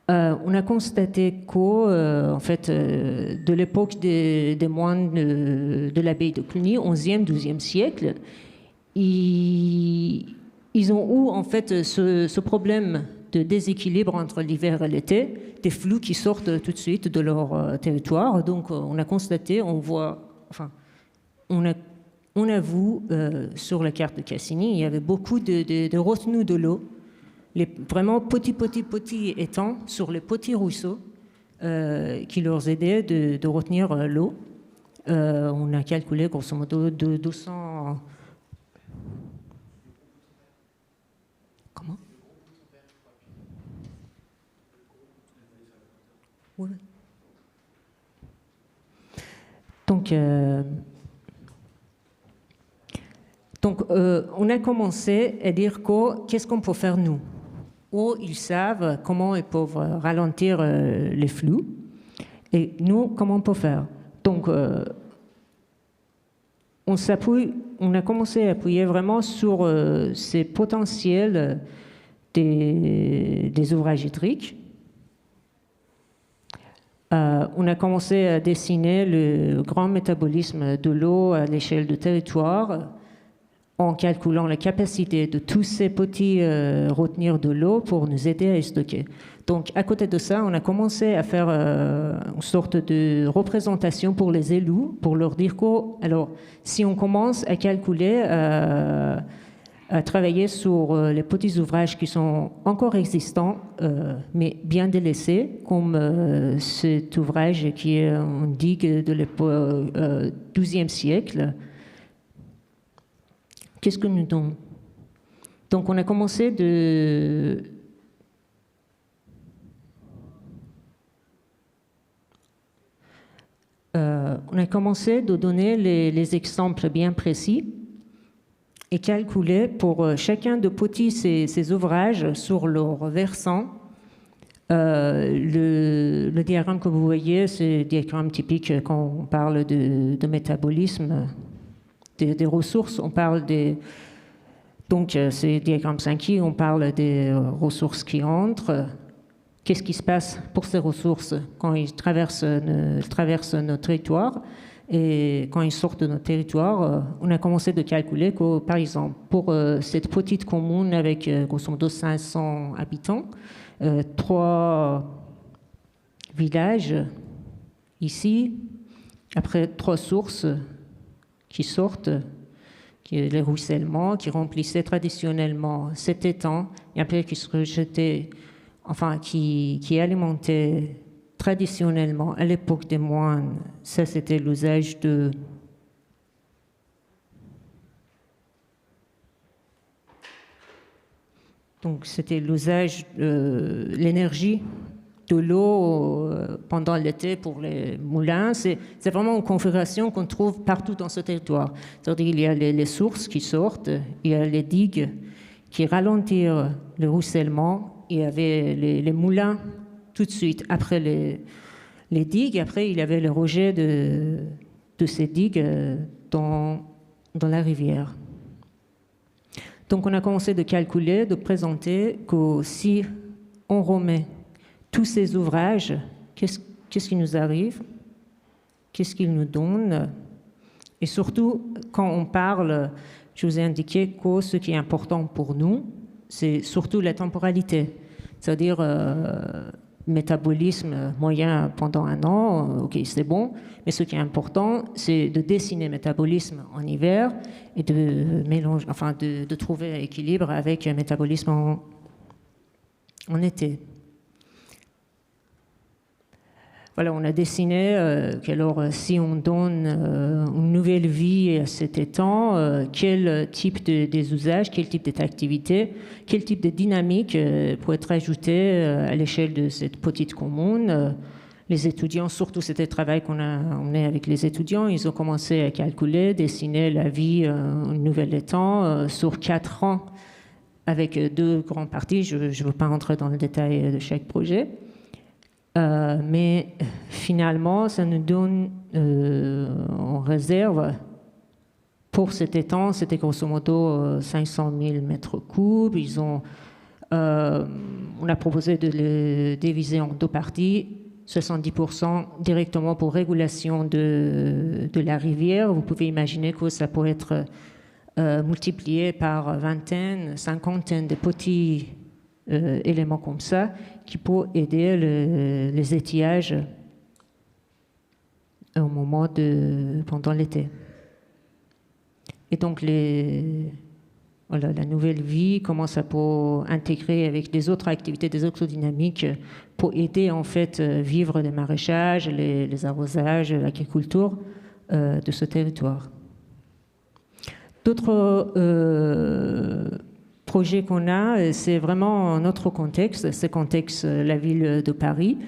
On a constaté qu'en fait, de l'époque des moines de l'abbaye de Cluny, 11e, 12e siècle, ils ont eu en fait ce problème de déséquilibre entre l'hiver et l'été, des flux qui sortent tout de suite de leur territoire. Donc, on a constaté, on voit, enfin, on a vu sur la carte de Cassini, il y avait beaucoup de retenues de l'eau, les vraiment petits étangs sur les petits ruisseaux qui leur aidaient de retenir l'eau. On a calculé grosso modo de 200... Comment? Oui. Donc, on a commencé à dire qu'est-ce qu'on peut faire nous? Où ils savent comment ils peuvent ralentir les flux, et nous, comment on peut faire? Donc, on a commencé à appuyer vraiment sur ces potentiels des ouvrages hydriques. On a commencé à dessiner le grand métabolisme de l'eau à l'échelle du territoire en calculant la capacité de tous ces petits retenir de l'eau pour nous aider à stocker. Donc, à côté de ça, on a commencé à faire une sorte de représentation pour les élus, pour leur dire alors, si on commence à calculer, à travailler sur les petits ouvrages qui sont encore existants, mais bien délaissés, comme cet ouvrage qui est une digue de l'époque XIIe siècle. Qu'est-ce que nous donnons? Donc, on a commencé de donner les exemples bien précis et calculer pour chacun de ces ouvrages sur leur versant. Le diagramme que vous voyez, c'est le diagramme typique quand on parle de métabolisme des ressources. On parle donc c'est diagramme 5i, on parle des ressources qui entrent. Qu'est-ce qui se passe pour ces ressources quand ils traversent notre territoire? Et quand ils sortent de notre territoire, on a commencé de calculer que, par exemple, pour cette petite commune avec grosso modo 500 habitants, 3 villages ici, après 3 sources qui sortent, qui est les ruissellements, qui remplissaient traditionnellement cet étang, et après qui se rejetaient, enfin qui alimentaient traditionnellement, à l'époque des moines, ça c'était l'usage de... Donc c'était l'usage de l'énergie de l'eau pendant l'été pour les moulins. C'est vraiment une configuration qu'on trouve partout dans ce territoire. C'est-à-dire qu'il y a les sources qui sortent, il y a les digues qui ralentissent le ruissellement, il y avait les moulins tout de suite après les digues. Après, il y avait le rejet de ces digues dans la rivière. Donc on a commencé de calculer, de présenter que si on remet tous ces ouvrages, qu'est-ce qui nous arrive, qu'est-ce qu'ils nous donnent, et surtout quand on parle, je vous ai indiqué que ce qui est important pour nous, c'est surtout la temporalité, c'est-à-dire métabolisme moyen pendant 1 an, ok, c'est bon, mais ce qui est important, c'est de dessiner métabolisme en hiver et de mélanger, enfin de trouver un équilibre avec un métabolisme en été. Voilà, on a dessiné qu'alors si on donne une nouvelle vie à cet étang, quel type des usages, quel type d'activité, quel type de dynamique peut être ajouté à l'échelle de cette petite commune. Les étudiants, surtout c'était le travail qu'on a emmené avec les étudiants, ils ont commencé à calculer, dessiner la vie un nouvel étang sur 4 ans avec 2 grandes parties. Je ne veux pas rentrer dans le détail de chaque projet. Mais finalement, ça nous donne en réserve pour cet étang, c'était grosso modo 500 000 mètres cubes. On a proposé de le diviser en 2 parties, 70% directement pour régulation de la rivière. Vous pouvez imaginer que ça pourrait être multiplié par vingtaine, cinquantaine de petits éléments comme ça qui peuvent aider les étiages au moment pendant l'été. Et donc la nouvelle vie, comment ça peut intégrer avec les autres activités, des autres dynamiques pour aider en fait vivre les maraîchages, les arrosages, l'agriculture de ce territoire. D'autres projet qu'on a, c'est vraiment notre contexte, c'est contexte la ville de Paris.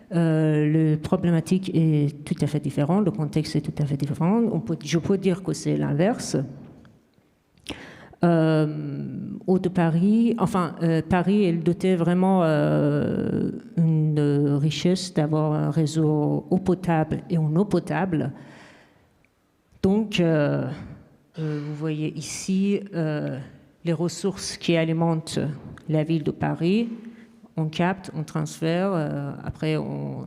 Le problématique est tout à fait différent, le contexte est tout à fait différent. Je peux dire que c'est l'inverse. Haut de Paris, Paris est doté vraiment une richesse d'avoir un réseau eau potable et en eau potable. Donc, vous voyez ici les ressources qui alimentent la ville de Paris, on capte, on transfère, après on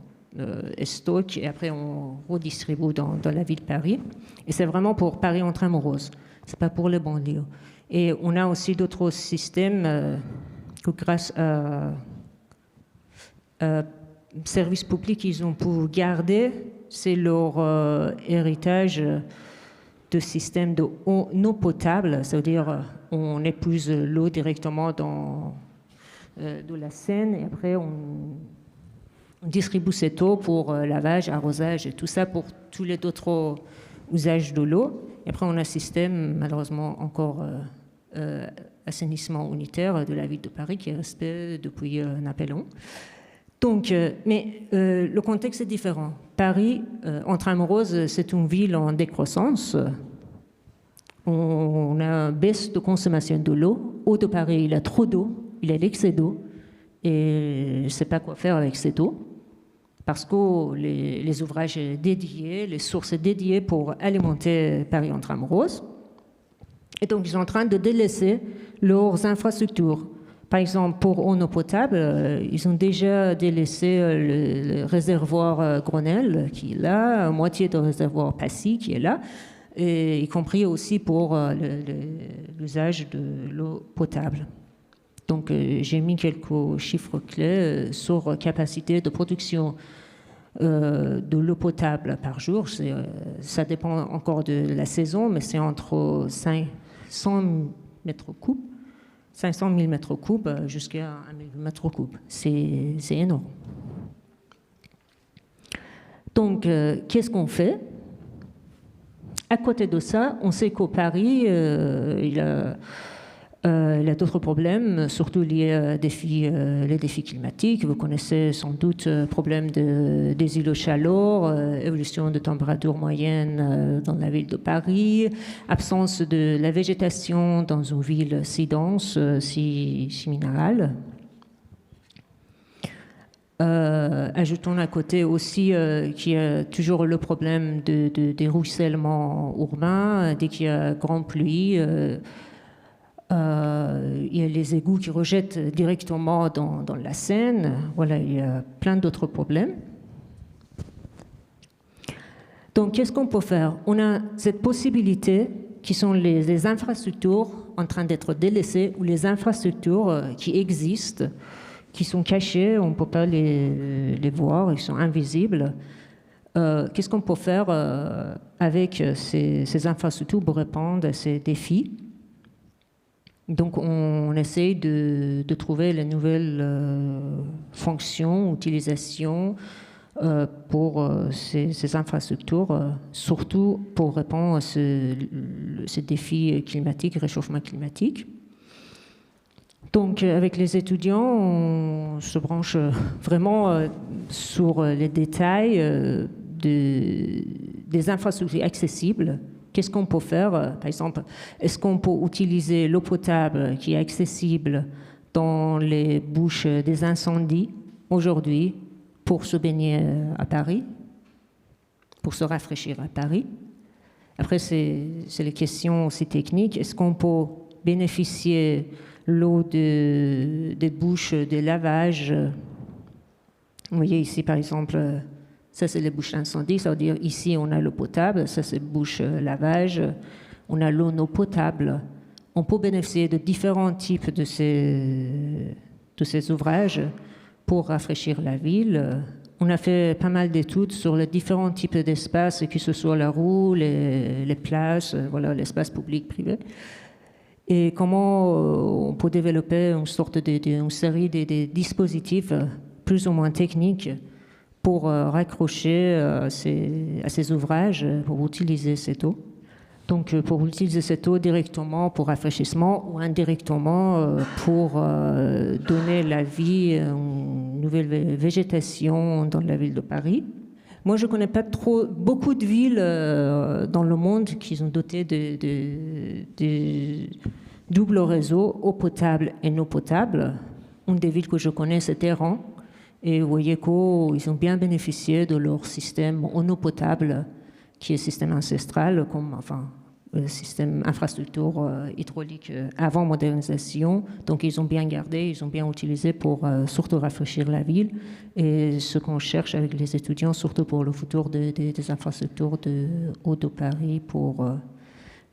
stocke et après on redistribue dans la ville de Paris. Et c'est vraiment pour Paris Intramuros, c'est pas pour les banlieues. Et on a aussi d'autres systèmes que grâce à services publics ils ont pu garder, c'est leur héritage de systèmes d'eau potable, c'est-à-dire on épuise l'eau directement de la Seine et après on distribue cette eau pour lavage, arrosage et tout ça pour tous les autres usages de l'eau. Et après on a un système malheureusement encore assainissement unitaire de la ville de Paris qui est resté depuis Napoléon. Donc, mais le contexte est différent. Paris, Intramuros, c'est une ville en décroissance. On a une baisse de consommation de l'eau. Haut de Paris, il a trop d'eau, il a l'excès d'eau, et je ne sais pas quoi faire avec cette eau, parce que les ouvrages dédiés, les sources dédiées pour alimenter Paris Intramuros, et donc ils sont en train de délaisser leurs infrastructures. Par exemple, pour eau potable, ils ont déjà délaissé le réservoir Grenelle qui est là, moitié du réservoir Passy qui est là, et y compris aussi pour l'usage de l'eau potable. Donc j'ai mis quelques chiffres clés sur capacité de production de l'eau potable par jour. Ça dépend encore de la saison, mais c'est entre 500 mètres cubes. 500 000 mètres cubes jusqu'à 1 000 mètres cubes. C'est énorme. Donc, qu'est-ce qu'on fait? À côté de ça, on sait qu'au Paris, il a d'autres problèmes, surtout liés les défis climatiques. Vous connaissez sans doute le problème des îlots chaleur, évolution de température moyenne dans la ville de Paris, absence de la végétation dans une ville si dense, si minérale. Ajoutons à côté aussi qu'il y a toujours le problème des ruissellements urbains. Dès qu'il y a grande pluie, il y a les égouts qui rejettent directement dans la Seine. Voilà, il y a plein d'autres problèmes. Donc, qu'est-ce qu'on peut faire? On a cette possibilité qui sont les infrastructures en train d'être délaissées ou les infrastructures qui existent, qui sont cachées, on ne peut pas les voir, ils sont invisibles. Qu'est-ce qu'on peut faire avec ces infrastructures pour répondre à ces défis? Donc, on essaye de trouver les nouvelles fonctions, utilisations pour ces infrastructures, surtout pour répondre à ces défis climatiques, réchauffement climatique. Donc, avec les étudiants, on se branche vraiment sur les détails des infrastructures accessibles. Qu'est-ce qu'on peut faire? Par exemple, est-ce qu'on peut utiliser l'eau potable qui est accessible dans les bouches des incendies aujourd'hui pour se baigner à Paris, pour se rafraîchir à Paris? Après, c'est les questions aussi techniques. Est-ce qu'on peut bénéficier l'eau des bouches de lavage? Vous voyez ici, par exemple, ça c'est les bouches d'incendie, ça veut dire ici on a l'eau potable, ça c'est bouche lavage, on a l'eau non potable. On peut bénéficier de différents types de ces ouvrages pour rafraîchir la ville. On a fait pas mal d'études sur les différents types d'espaces, que ce soit la rue, les places, voilà, l'espace public, privé. Et comment on peut développer une série de dispositifs plus ou moins techniques pour raccrocher à ces ouvrages, pour utiliser cette eau. Donc, pour utiliser cette eau directement pour rafraîchissement ou indirectement pour donner la vie à une nouvelle végétation dans la ville de Paris. Moi, je ne connais pas beaucoup de villes dans le monde qui sont dotées de double réseau, eau potable et non potable. Une des villes que je connais, c'est Téhéran. Et vous voyez qu'ils ont bien bénéficié de leur système en eau potable, qui est système ancestral, comme système infrastructure hydraulique avant modernisation. Donc ils ont bien gardé, ils ont bien utilisé pour surtout rafraîchir la ville. Et ce qu'on cherche avec les étudiants, surtout pour le futur des infrastructures de eau de Paris pour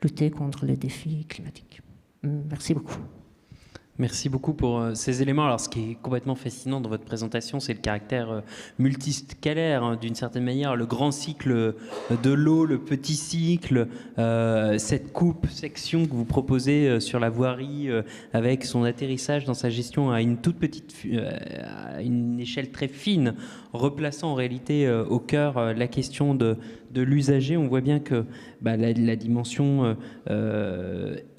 lutter contre les défis climatiques. Merci beaucoup. Merci beaucoup pour ces éléments. Alors, ce qui est complètement fascinant dans votre présentation, c'est le caractère multiscalaire, hein, d'une certaine manière, le grand cycle de l'eau, le petit cycle, cette section que vous proposez sur la voirie, avec son atterrissage dans sa gestion à une toute petite, à une échelle très fine, replaçant en réalité au cœur la question de l'usager. On voit bien que la dimension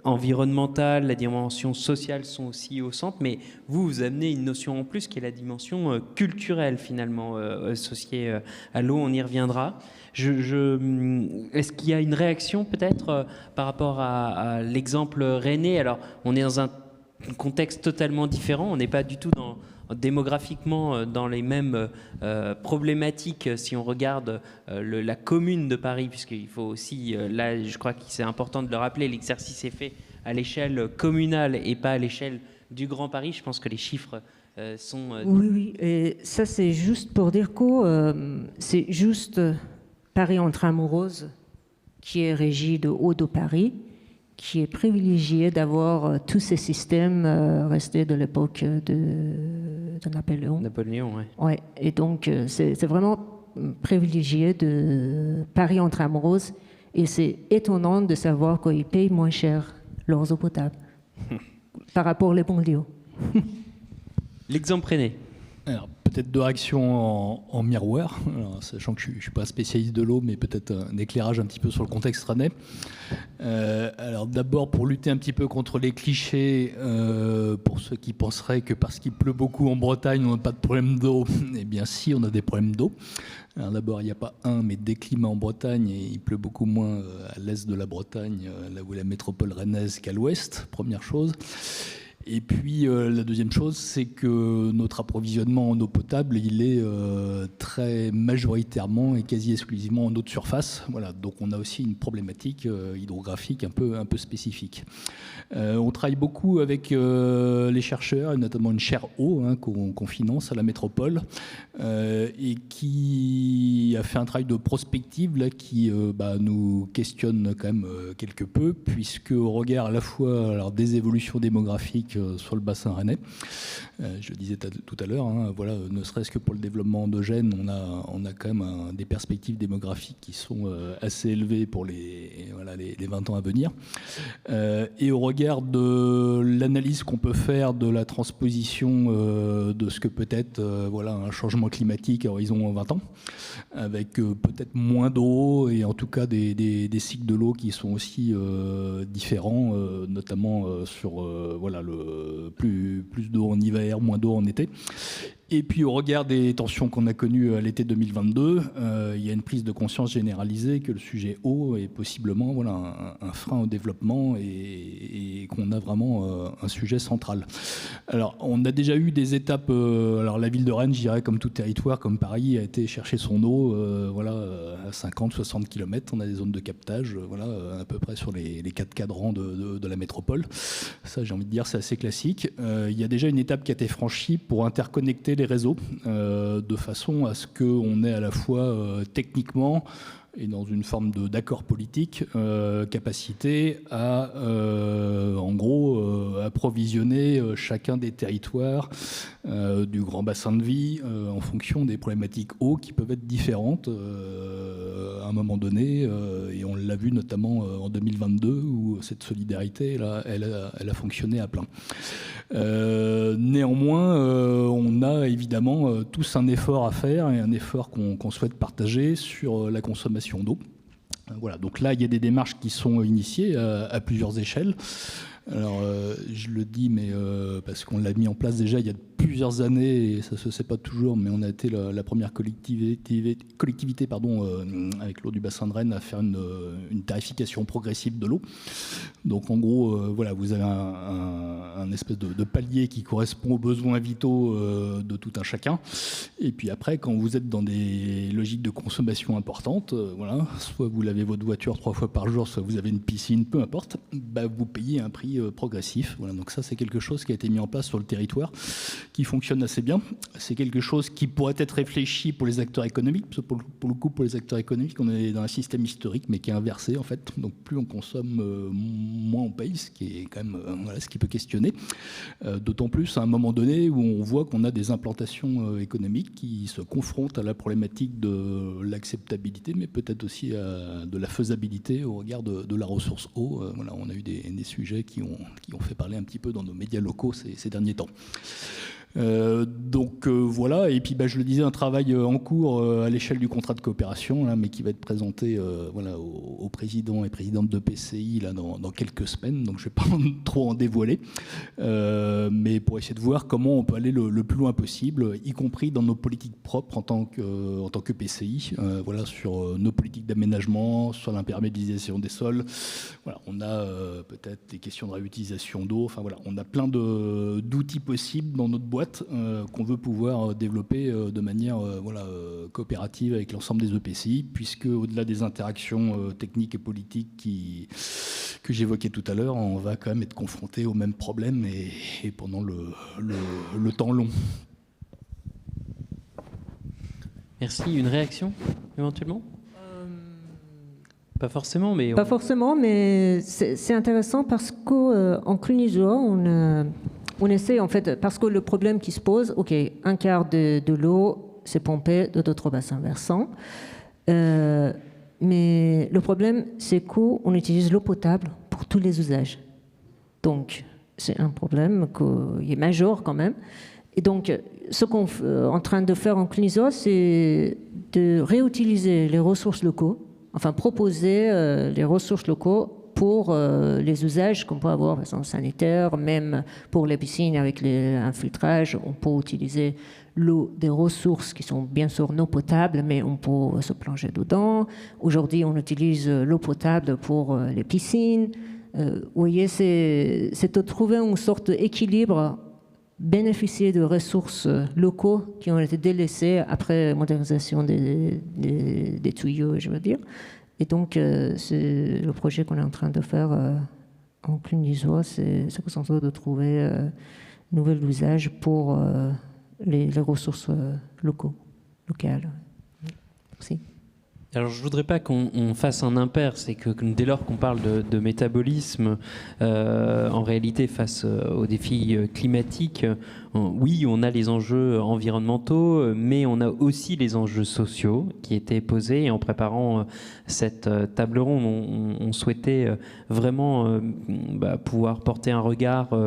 environnementale, la dimension sociale sont aussi au centre, mais vous amenez une notion en plus qui est la dimension culturelle finalement associée à l'eau, on y reviendra. Est-ce qu'il y a une réaction peut-être par rapport à l'exemple rennais? Alors on est dans un contexte totalement différent, on n'est pas du tout démographiquement dans les mêmes problématiques si on regarde la commune de Paris, puisqu'il faut aussi, là je crois que c'est important de le rappeler, l'exercice est fait à l'échelle communale et pas à l'échelle du Grand Paris. Je pense que les chiffres sont... Oui, et ça c'est juste pour dire que c'est juste Paris Intramuros qui est régi de Eau de Paris, qui est privilégié d'avoir tous ces systèmes restés de l'époque de Napoléon. Napoléon, oui. Ouais, et donc c'est vraiment privilégié de Paris Intramuros, et c'est étonnant de savoir qu'ils payent moins cher leurs eaux potables par rapport aux banlieues. L'exemple rennais. Alors, peut-être deux réactions en miroir, alors, sachant que je ne suis pas spécialiste de l'eau, mais peut-être un éclairage un petit peu sur le contexte rennais. Alors d'abord, pour lutter un petit peu contre les clichés, pour ceux qui penseraient que parce qu'il pleut beaucoup en Bretagne, on n'a pas de problème d'eau, eh bien si, on a des problèmes d'eau. Alors d'abord, il n'y a pas mais des climats en Bretagne, et il pleut beaucoup moins à l'est de la Bretagne, là où est la métropole rennaise, qu'à l'ouest, première chose. Et puis la deuxième chose, c'est que notre approvisionnement en eau potable, il est très majoritairement et quasi exclusivement en eau de surface. Voilà, donc on a aussi une problématique hydrographique un peu spécifique. On travaille beaucoup avec les chercheurs, et notamment une chaire eau qu'on finance à la métropole, et qui a fait un travail de prospective là, qui nous questionne quand même quelque peu, puisque au regard à la fois des évolutions démographiques sur le bassin rennais, je le disais tout à l'heure, voilà, ne serait-ce que pour le développement endogène, on a quand même des perspectives démographiques qui sont assez élevées pour les 20 ans à venir. Et au regard de l'analyse qu'on peut faire de la transposition de ce que peut être un changement climatique à horizon 20 ans, avec peut-être moins d'eau et en tout cas des cycles de l'eau qui sont aussi différents, notamment sur plus d'eau en hiver, moins d'eau en été. Et puis au regard des tensions qu'on a connues à l'été 2022, il y a une prise de conscience généralisée que le sujet eau est possiblement un frein au développement et qu'on a vraiment un sujet central. Alors on a déjà eu des étapes, alors la ville de Rennes, je dirais comme tout territoire, comme Paris, a été chercher son eau à 50-60 km. On a des zones de captage à peu près sur les 4 cadrans de la métropole. Ça, j'ai envie de dire, c'est assez classique. Il y a déjà une étape qui a été franchie pour interconnecter les réseaux de façon à ce qu'on ait à la fois techniquement et dans une forme d'accord politique, capacité à, approvisionner chacun des territoires du grand bassin de vie en fonction des problématiques eau qui peuvent être différentes à un moment donné. Et on l'a vu notamment en 2022 où cette solidarité, là, elle a fonctionné à plein. Néanmoins, on a évidemment tous un effort à faire et un effort qu'on souhaite partager sur la consommation d'eau. Voilà, donc là, il y a des démarches qui sont initiées à plusieurs échelles. Alors, je le dis, mais parce qu'on l'a mis en place déjà il y a plusieurs années, et ça ne se sait pas toujours, mais on a été la première collectivité avec l'eau du bassin de Rennes à faire une tarification progressive de l'eau. Donc en gros, vous avez un espèce de palier qui correspond aux besoins vitaux de tout un chacun. Et puis après, quand vous êtes dans des logiques de consommation importantes, soit vous lavez votre voiture 3 fois par jour, soit vous avez une piscine, peu importe, vous payez un prix progressif. Voilà, donc ça, c'est quelque chose qui a été mis en place sur le territoire, qui fonctionne assez bien. C'est quelque chose qui pourrait être réfléchi pour les acteurs économiques, parce que pour le coup, pour les acteurs économiques, on est dans un système historique, mais qui est inversé, en fait. Donc plus on consomme, moins on paye, ce qui est quand même ce qui peut questionner. D'autant plus à un moment donné où on voit qu'on a des implantations économiques qui se confrontent à la problématique de l'acceptabilité, mais peut-être aussi de la faisabilité au regard de la ressource eau. On a eu des sujets qui ont fait parler un petit peu dans nos médias locaux ces derniers temps. Voilà, et puis je le disais, un travail en cours à l'échelle du contrat de coopération, mais qui va être présenté aux présidents et présidentes de PCI dans quelques semaines, donc je ne vais pas trop en dévoiler, mais pour essayer de voir comment on peut aller le plus loin possible, y compris dans nos politiques propres en tant que PCI, sur nos politiques d'aménagement, sur l'imperméabilisation des sols. Voilà, on a peut-être des questions de réutilisation d'eau, on a plein d'outils possibles dans notre boîte qu'on veut pouvoir développer de manière coopérative avec l'ensemble des EPCI, puisque au-delà des interactions techniques et politiques que j'évoquais tout à l'heure, on va quand même être confronté aux mêmes problèmes et pendant le temps long. Merci. Une réaction éventuellement ? Pas forcément, mais... Pas forcément, mais c'est intéressant parce qu'en Cluny-Zoa, on essaie, en fait, parce que le problème qui se pose, un quart de l'eau, c'est pompé de d'autres bassins versants. Mais le problème, c'est qu'on utilise l'eau potable pour tous les usages. Donc, c'est un problème qui est majeur quand même. Et donc, ce qu'on est en train de faire en Cluny-Zoa, c'est de réutiliser les ressources locaux, enfin proposer les ressources locaux pour les usages qu'on peut avoir, par exemple sanitaire, même pour les piscines avec un filtrage, on peut utiliser l'eau des ressources qui sont bien sûr non potables, mais on peut se plonger dedans. Aujourd'hui, on utilise l'eau potable pour les piscines. vous voyez, c'est de trouver une sorte d'équilibre, bénéficier de ressources locaux qui ont été délaissées après la modernisation des tuyaux, je veux dire. Et donc, c'est le projet qu'on est en train de faire en Cluny-Niçois, c'est se concentrer de trouver un nouvel usage pour les ressources locales. Merci. Alors, je ne voudrais pas qu'on fasse un impair, c'est que dès lors qu'on parle de métabolisme, en réalité, face aux défis climatiques, oui, on a les enjeux environnementaux, mais on a aussi les enjeux sociaux qui étaient posés. Et en préparant cette table ronde, on souhaitait vraiment pouvoir porter un regard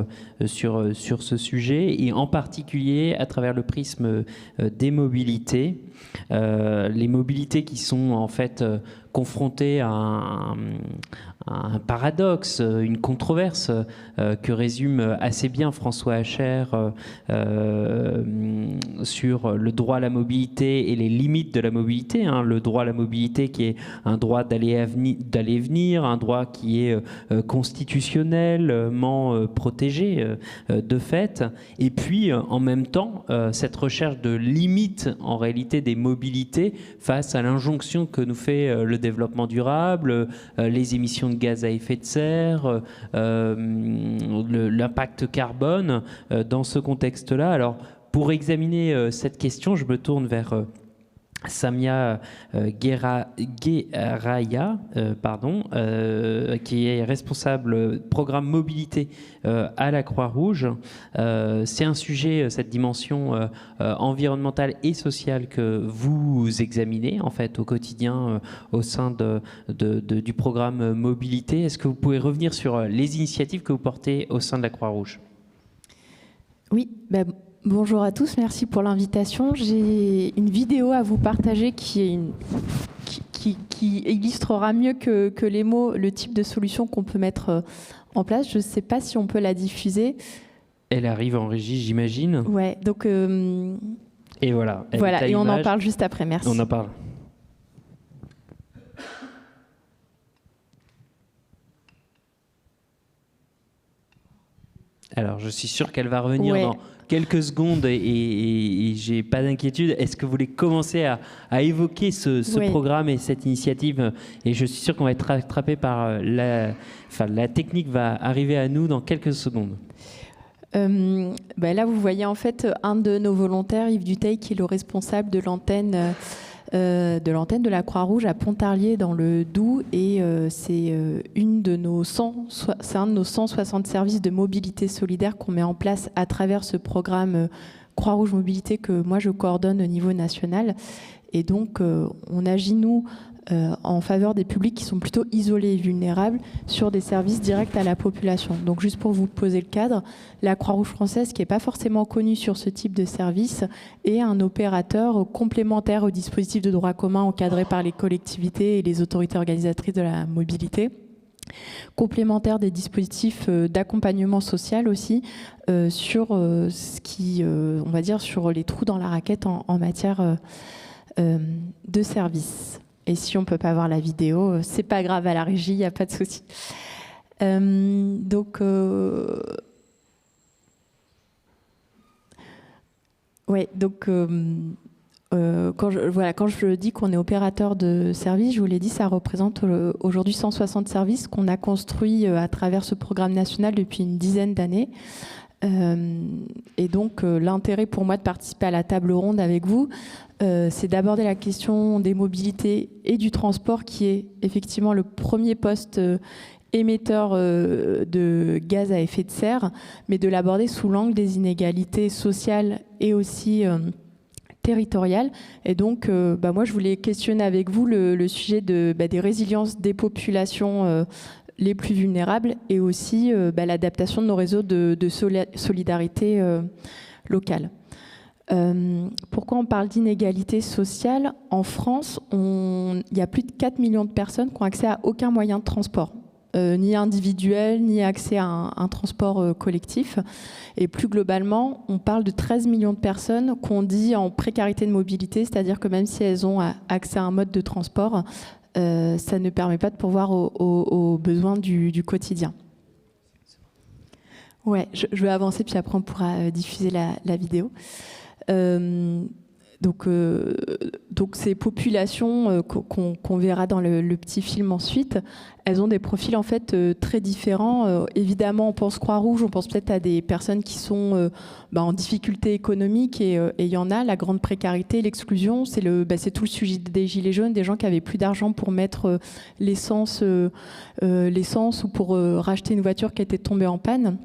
sur ce sujet, et en particulier à travers le prisme des mobilités. Les mobilités qui sont en fait confrontées à un paradoxe, une controverse que résume assez bien François Hacher sur le droit à la mobilité et les limites de la mobilité. Le droit à la mobilité qui est un droit d'aller et venir, un droit qui est constitutionnellement protégé de fait, et puis en même temps cette recherche de limites en réalité des mobilités face à l'injonction que nous fait le développement durable, les émissions de gaz à effet de serre, l'impact carbone dans ce contexte-là. Alors, pour examiner cette question, je me tourne vers Samia Guerraya, qui est responsable programme mobilité à la Croix-Rouge. C'est un sujet, cette dimension environnementale et sociale que vous examinez en fait au quotidien au sein du programme mobilité. Est-ce que vous pouvez revenir sur les initiatives que vous portez au sein de la Croix-Rouge ? Oui, bonjour à tous, merci pour l'invitation. J'ai une vidéo à vous partager qui illustrera mieux que les mots le type de solution qu'on peut mettre en place. Je ne sais pas si on peut la diffuser. Elle arrive en régie, j'imagine. Ouais, donc... et voilà. Voilà, et on en parle juste après, merci. On en parle. Alors, je suis sûr qu'elle va revenir dans quelques secondes et j'ai pas d'inquiétude. Est-ce que vous voulez commencer à évoquer ce programme et cette initiative ? Et je suis sûr qu'on va être rattrapé par la technique va arriver à nous dans quelques secondes. Là, vous voyez en fait un de nos volontaires, Yves Duteil, qui est le responsable de l'antenne de la Croix-Rouge à Pontarlier dans le Doubs, et c'est un de nos 160 services de mobilité solidaire qu'on met en place à travers ce programme Croix-Rouge Mobilité que moi je coordonne au niveau national. Et donc on agit nous en faveur des publics qui sont plutôt isolés et vulnérables sur des services directs à la population. Donc juste pour vous poser le cadre, la Croix-Rouge française, qui n'est pas forcément connue sur ce type de service, est un opérateur complémentaire au dispositif de droit commun encadré par les collectivités et les autorités organisatrices de la mobilité, complémentaire des dispositifs d'accompagnement social aussi, sur ce qui, on va dire, sur les trous dans la raquette en matière de services. Et si on ne peut pas voir la vidéo, c'est pas grave, à la régie, il n'y a pas de souci. Quand je dis qu'on est opérateur de services, je vous l'ai dit, ça représente aujourd'hui 160 services qu'on a construits à travers ce programme national depuis une dizaine d'années. Et donc l'intérêt pour moi de participer à la table ronde avec vous, c'est d'aborder la question des mobilités et du transport, qui est effectivement le premier poste émetteur de gaz à effet de serre, mais de l'aborder sous l'angle des inégalités sociales et aussi territoriales. Et donc moi je voulais questionner avec vous le sujet des résiliences des populations les plus vulnérables, et aussi l'adaptation de nos réseaux de solidarité locale. Pourquoi on parle d'inégalité sociale ? En France, il y a plus de 4 millions de personnes qui ont accès à aucun moyen de transport, ni individuel, ni accès à un transport collectif. Et plus globalement, on parle de 13 millions de personnes qu'on dit en précarité de mobilité, c'est-à-dire que même si elles ont accès à un mode de transport, ça ne permet pas de pourvoir aux besoins du quotidien. Ouais, je vais avancer, puis après on pourra diffuser la vidéo. Donc ces populations qu'on verra dans le petit film ensuite, elles ont des profils en fait très différents. Évidemment, on pense Croix-Rouge, on pense peut-être à des personnes qui sont en difficulté économique, et il y en a. La grande précarité, l'exclusion, c'est tout le sujet des gilets jaunes, des gens qui avaient plus d'argent pour mettre l'essence ou pour racheter une voiture qui était tombée en panne.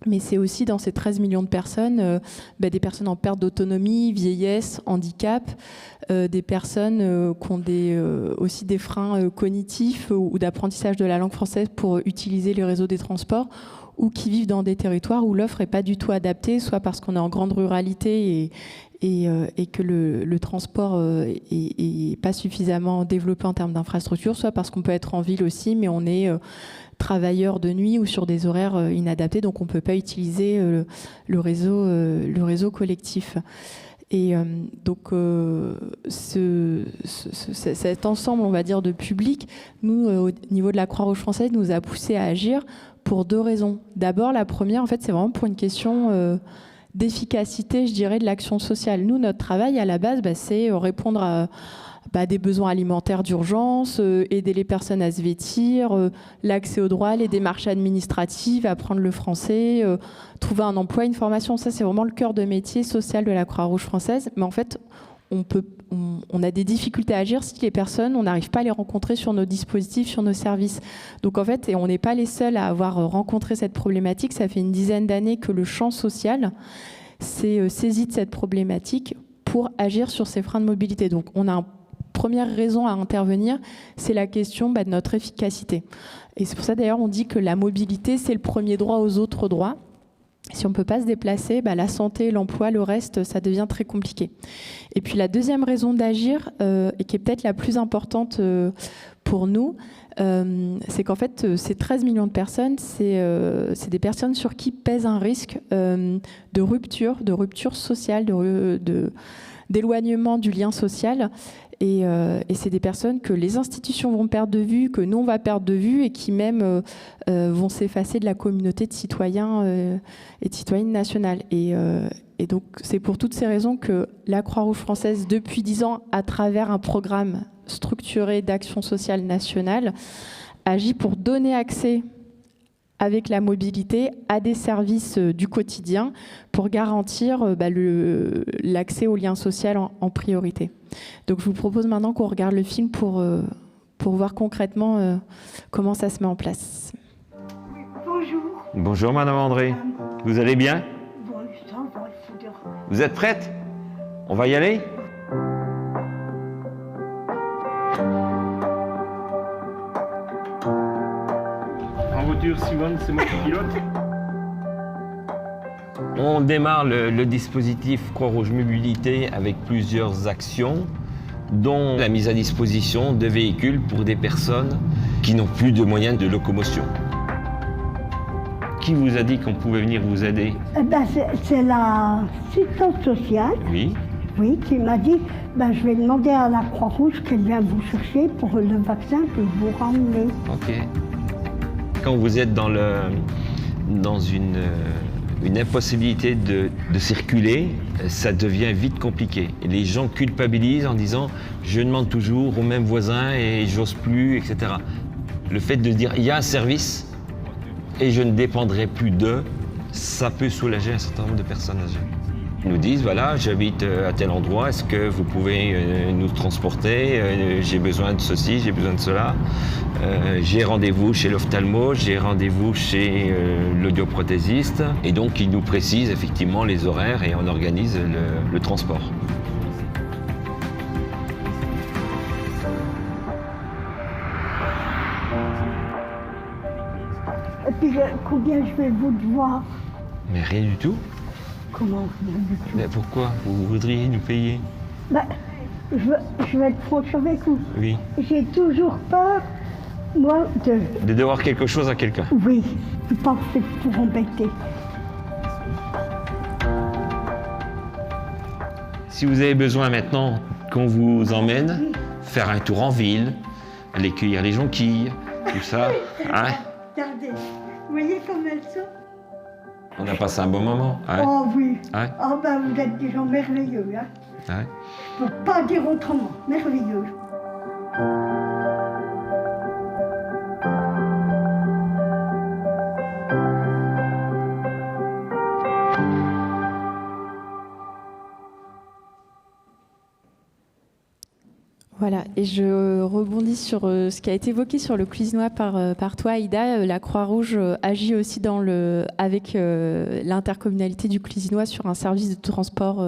Mais c'est aussi dans ces 13 millions de personnes, des personnes en perte d'autonomie, vieillesse, handicap, des personnes qui ont aussi des freins cognitifs ou d'apprentissage de la langue française pour utiliser les réseaux des transports, ou qui vivent dans des territoires où l'offre n'est pas du tout adaptée, soit parce qu'on est en grande ruralité et que le transport est pas suffisamment développé en termes d'infrastructure, soit parce qu'on peut être en ville aussi, mais on est travailleurs de nuit ou sur des horaires inadaptés, donc on ne peut pas utiliser le réseau collectif. Et donc cet ensemble, on va dire, de public, nous, au niveau de la Croix-Rouge française, nous a poussé à agir pour 2 raisons. D'abord, la première, en fait, c'est vraiment pour une question d'efficacité, je dirais, de l'action sociale. Nous, notre travail, à la base, c'est répondre à des besoins alimentaires d'urgence, aider les personnes à se vêtir, l'accès aux droits, les démarches administratives, apprendre le français, trouver un emploi, une formation. Ça, c'est vraiment le cœur de métier social de la Croix-Rouge française. Mais en fait, on a des difficultés à agir si les personnes, on n'arrive pas à les rencontrer sur nos dispositifs, sur nos services. Donc en fait, et on n'est pas les seuls à avoir rencontré cette problématique. Ça fait une dizaine d'années que le champ social s'est saisi de cette problématique pour agir sur ces freins de mobilité. Donc on a première raison à intervenir, c'est la question de notre efficacité. Et c'est pour ça d'ailleurs on dit que la mobilité, c'est le premier droit aux autres droits. Si on ne peut pas se déplacer, la santé, l'emploi, le reste, ça devient très compliqué. Et puis la deuxième raison d'agir, et qui est peut-être la plus importante pour nous, c'est qu'en fait, ces 13 millions de personnes, c'est des personnes sur qui pèse un risque de rupture sociale, d'éloignement du lien social. Et c'est des personnes que les institutions vont perdre de vue, que nous on va perdre de vue, et qui même vont s'effacer de la communauté de citoyens et de citoyennes nationales. Et donc c'est pour toutes ces raisons que la Croix-Rouge française, depuis 10 ans, à travers un programme structuré d'action sociale nationale, agit pour donner accès avec la mobilité à des services du quotidien pour garantir l'accès au lien social en priorité. Donc je vous propose maintenant qu'on regarde le film pour voir concrètement comment ça se met en place. Bonjour. Bonjour Madame André, vous allez bien? Bon, ça va, il faut dire. Vous êtes prête? On va y aller? En voiture, Simone, c'est moi qui pilote. On démarre le dispositif Croix-Rouge Mobilité avec plusieurs actions, dont la mise à disposition de véhicules pour des personnes qui n'ont plus de moyens de locomotion. Qui vous a dit qu'on pouvait venir vous aider? C'est l'assistante sociale, Oui. oui, qui m'a dit je vais demander à la Croix-Rouge qu'elle vienne vous chercher pour le vaccin et vous ramener. Ok. Quand vous êtes dans une impossibilité de circuler, ça devient vite compliqué. Et les gens culpabilisent en disant « je demande toujours aux mêmes voisins et j'ose plus, etc. » Le fait de dire « il y a un service et je ne dépendrai plus d'eux », ça peut soulager un certain nombre de personnes âgées. Ils nous disent « voilà, j'habite à tel endroit, est-ce que vous pouvez nous transporter? J'ai besoin de ceci, j'ai besoin de cela. J'ai rendez-vous chez l'ophtalmo, j'ai rendez-vous chez l'audioprothésiste. » Et donc, ils nous précisent effectivement les horaires et on organise le transport. Et puis, combien je vais vous devoir? Mais rien du tout. Comment rien du tout? Mais pourquoi vous voudriez nous payer? Je vais être franche avec vous. Oui. J'ai toujours peur, moi, De devoir quelque chose à quelqu'un. Oui, je pense que c'est pour embêter. Si vous avez besoin maintenant qu'on vous emmène faire un tour en ville, aller cueillir les jonquilles, tout ça. Hein? Regardez, vous voyez comme elles sont? On a passé un bon moment. Hein? Oh oui. Hein? Oh ben vous êtes des gens merveilleux. Hein. Hein? Je ne peux pas dire autrement. Merveilleux. Voilà, et je rebondis sur ce qui a été évoqué sur le Cluisinois par toi, Aïda. La Croix-Rouge agit aussi avec l'intercommunalité du Cluisinois sur un service de transport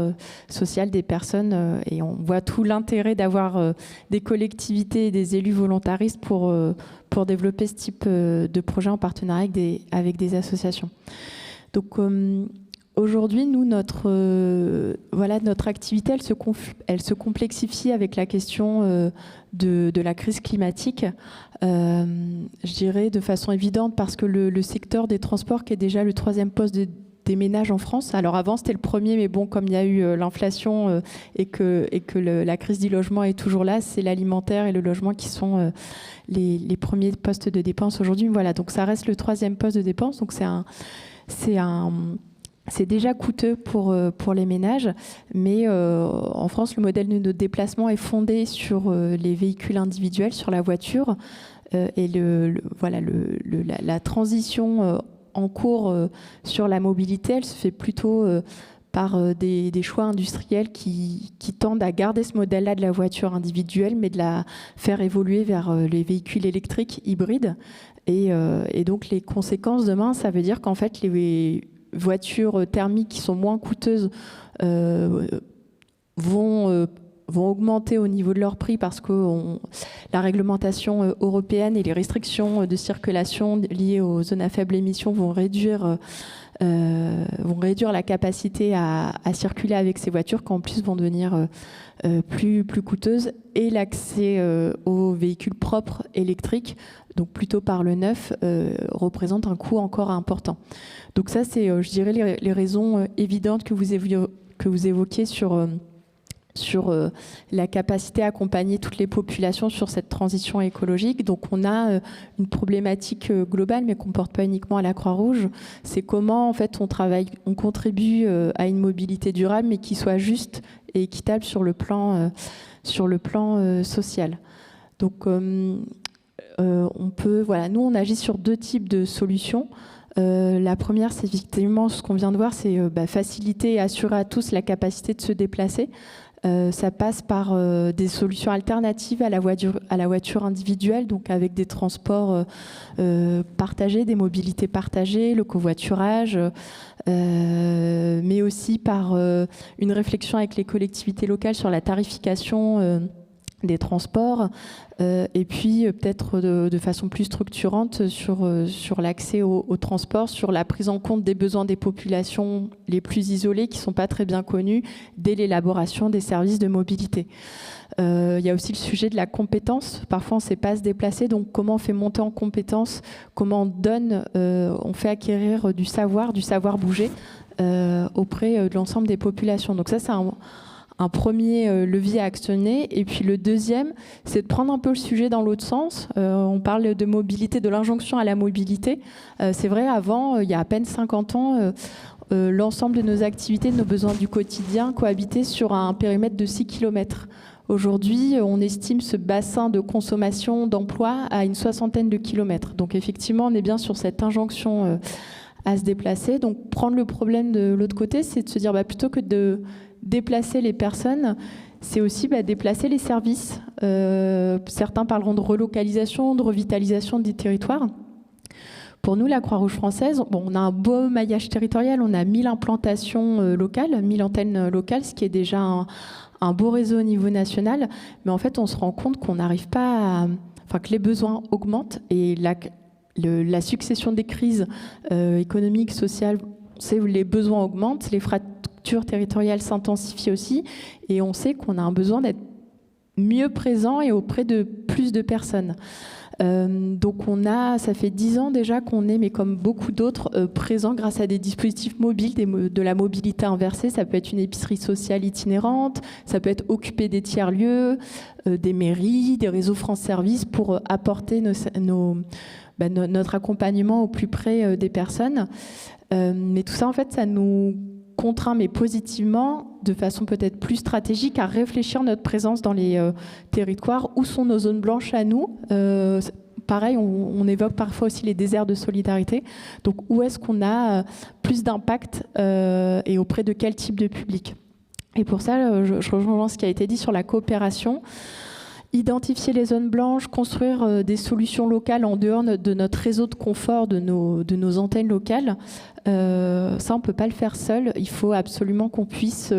social des personnes. Et on voit tout l'intérêt d'avoir des collectivités et des élus volontaristes pour développer ce type de projet en partenariat avec des associations. Donc, aujourd'hui, nous, notre activité, elle se complexifie avec la question de la crise climatique, je dirais de façon évidente, parce que le secteur des transports, qui est déjà le 3e poste des ménages en France, alors avant c'était le premier, mais bon, comme il y a eu l'inflation et que la crise du logement est toujours là, c'est l'alimentaire et le logement qui sont les premiers postes de dépenses aujourd'hui. Voilà, donc ça reste le 3e poste de dépenses, donc c'est déjà coûteux pour les ménages, mais en France, le modèle de notre déplacement est fondé sur les véhicules individuels, sur la voiture, et la transition en cours sur la mobilité, elle se fait plutôt par des choix industriels qui tendent à garder ce modèle-là de la voiture individuelle, mais de la faire évoluer vers les véhicules électriques hybrides. Et donc les conséquences demain, ça veut dire qu'en fait, les voitures thermiques qui sont moins coûteuses vont augmenter au niveau de leur prix, parce que la réglementation européenne et les restrictions de circulation liées aux zones à faible émission vont réduire la capacité à circuler avec ces voitures, qui en plus vont devenir plus coûteuses, et l'accès aux véhicules propres électriques, donc plutôt par le neuf, représente un coût encore important. Donc ça, c'est, je dirais, les raisons évidentes que vous évoquiez sur la capacité à accompagner toutes les populations sur cette transition écologique. Donc on a une problématique globale, mais qu'on ne porte pas uniquement à la Croix-Rouge. C'est comment en fait on contribue à une mobilité durable, mais qui soit juste et équitable sur le plan social. Donc nous on agit sur 2 types de solutions. La première, c'est effectivement ce qu'on vient de voir, c'est faciliter et assurer à tous la capacité de se déplacer. Ça passe par des solutions alternatives à la voiture individuelle, donc avec des transports partagés, des mobilités partagées, le covoiturage, mais aussi par une réflexion avec les collectivités locales sur la tarification des transports, et puis peut-être de façon plus structurante sur l'accès au transport, sur la prise en compte des besoins des populations les plus isolées, qui ne sont pas très bien connues, dès l'élaboration des services de mobilité. Il y a aussi le sujet de la compétence. Parfois, on ne sait pas se déplacer, donc comment on fait monter en compétence, comment on fait acquérir du savoir bouger auprès de l'ensemble des populations. Donc ça, c'est un premier levier à actionner. Et puis le deuxième, c'est de prendre un peu le sujet dans l'autre sens. On parle de mobilité, de l'injonction à la mobilité. C'est vrai, avant, il y a à peine 50 ans, l'ensemble de nos activités, de nos besoins du quotidien cohabitaient sur un périmètre de 6 km. Aujourd'hui, on estime ce bassin de consommation d'emploi à une 60aine de kilomètres. Donc effectivement, on est bien sur cette injonction à se déplacer. Donc prendre le problème de l'autre côté, c'est de se dire plutôt que de déplacer les personnes, c'est aussi déplacer les services. Certains parleront de relocalisation, de revitalisation des territoires. Pour nous, la Croix-Rouge française, on a un beau maillage territorial, on a 1000 implantations locales, 1000 antennes locales, ce qui est déjà un beau réseau au niveau national. Mais en fait, on se rend compte qu'on n'arrive pas que les besoins augmentent, et la succession des crises économiques, sociales, les besoins augmentent, les fractures territoriales s'intensifient aussi, et on sait qu'on a un besoin d'être mieux présent et auprès de plus de personnes. Donc ça fait 10 ans déjà qu'on est, mais comme beaucoup d'autres, présents grâce à des dispositifs mobiles, de la mobilité inversée. Ça peut être une épicerie sociale itinérante, ça peut être occuper des tiers-lieux, des mairies, des réseaux France Service pour apporter notre accompagnement au plus près des personnes. Mais tout ça, en fait, ça nous contraint, mais positivement, de façon peut-être plus stratégique, à réfléchir notre présence dans les territoires. Où sont nos zones blanches à nous ? Pareil, on évoque parfois aussi les déserts de solidarité. Donc, où est-ce qu'on a plus d'impact et auprès de quel type de public ? Et pour ça, je rejoins ce qui a été dit sur la coopération. Identifier les zones blanches, construire des solutions locales en dehors de notre réseau de confort, de nos antennes locales, ça, on ne peut pas le faire seul. Il faut absolument qu'on puisse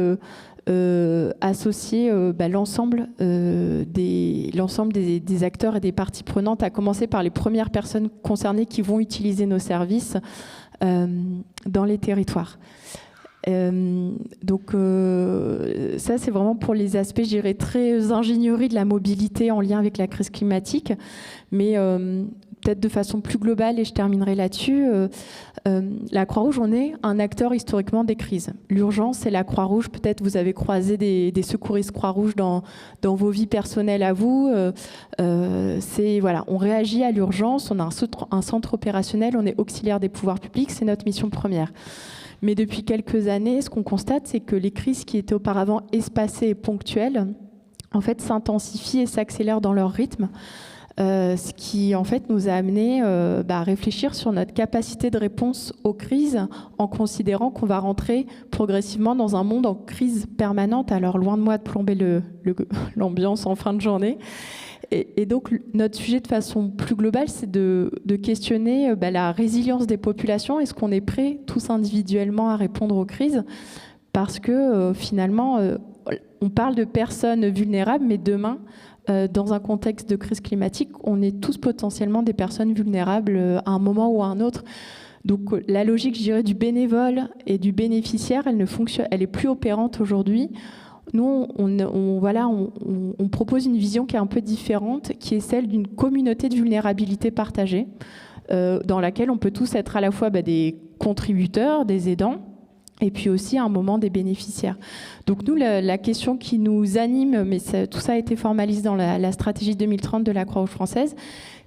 associer l'ensemble des acteurs et des parties prenantes, à commencer par les premières personnes concernées qui vont utiliser nos services dans les territoires. Donc ça, c'est vraiment pour les aspects, je dirais, très ingénierie de la mobilité en lien avec la crise climatique, mais peut-être de façon plus globale, et je terminerai là-dessus, la Croix-Rouge, on est un acteur historiquement des crises. L'urgence, c'est la Croix-Rouge. Peut-être vous avez croisé des secouristes Croix-Rouge dans vos vies personnelles à vous. Voilà, on réagit à l'urgence, on a un centre opérationnel, on est auxiliaire des pouvoirs publics, c'est notre mission première. Mais depuis quelques années, ce qu'on constate, c'est que les crises qui étaient auparavant espacées et ponctuelles, en fait, s'intensifient et s'accélèrent dans leur rythme. Ce qui, en fait, nous a amené à réfléchir sur notre capacité de réponse aux crises, en considérant qu'on va rentrer progressivement dans un monde en crise permanente. Alors, loin de moi de plomber l'ambiance en fin de journée. Et donc, notre sujet de façon plus globale, c'est de questionner la résilience des populations. Est-ce qu'on est prêts, tous individuellement, à répondre aux crises ? Parce que, finalement, on parle de personnes vulnérables, mais demain, dans un contexte de crise climatique, on est tous potentiellement des personnes vulnérables à un moment ou à un autre. Donc, la logique, je dirais, du bénévole et du bénéficiaire, elle est plus opérante aujourd'hui. Nous, on propose une vision qui est un peu différente, qui est celle d'une communauté de vulnérabilité partagée, dans laquelle on peut tous être à la fois des contributeurs, des aidants, et puis aussi à un moment des bénéficiaires. Donc nous, la question qui nous anime, mais tout ça a été formalisé dans la stratégie 2030 de la Croix-Rouge française,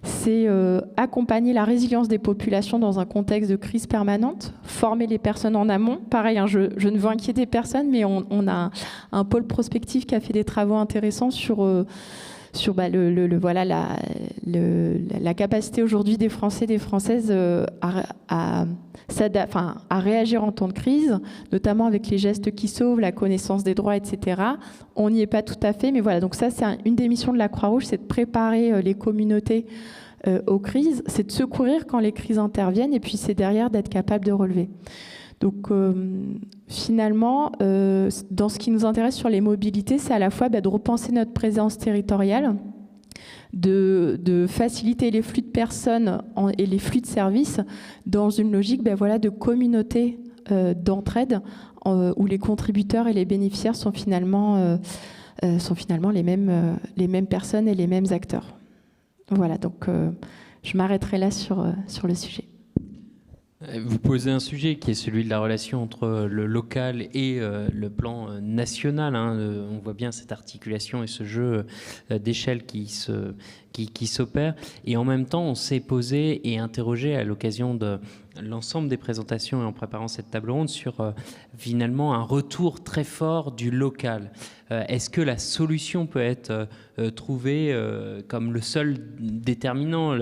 c'est accompagner la résilience des populations dans un contexte de crise permanente, former les personnes en amont. Pareil, je ne veux inquiéter personne, mais on a un pôle prospectif qui a fait des travaux intéressants sur la capacité aujourd'hui des Français et des Françaises à réagir en temps de crise, notamment avec les gestes qui sauvent, la connaissance des droits, etc. On n'y est pas tout à fait, mais voilà. Donc ça, c'est une des missions de la Croix-Rouge, c'est de préparer les communautés aux crises, c'est de secourir quand les crises interviennent, et puis c'est derrière d'être capable de relever. Donc finalement, dans ce qui nous intéresse sur les mobilités, c'est à la fois de repenser notre présence territoriale, de faciliter les flux de personnes et les flux de services dans une logique de communauté d'entraide où les contributeurs et les bénéficiaires sont finalement les mêmes personnes et les mêmes acteurs. Voilà, donc je m'arrêterai là sur le sujet. Vous posez un sujet qui est celui de la relation entre le local et le plan national. On voit bien cette articulation et ce jeu d'échelle qui s'opère. Et en même temps, on s'est posé et interrogé à l'occasion de l'ensemble des présentations et en préparant cette table ronde sur finalement un retour très fort du local. Est-ce que la solution peut être trouvée comme le seul déterminant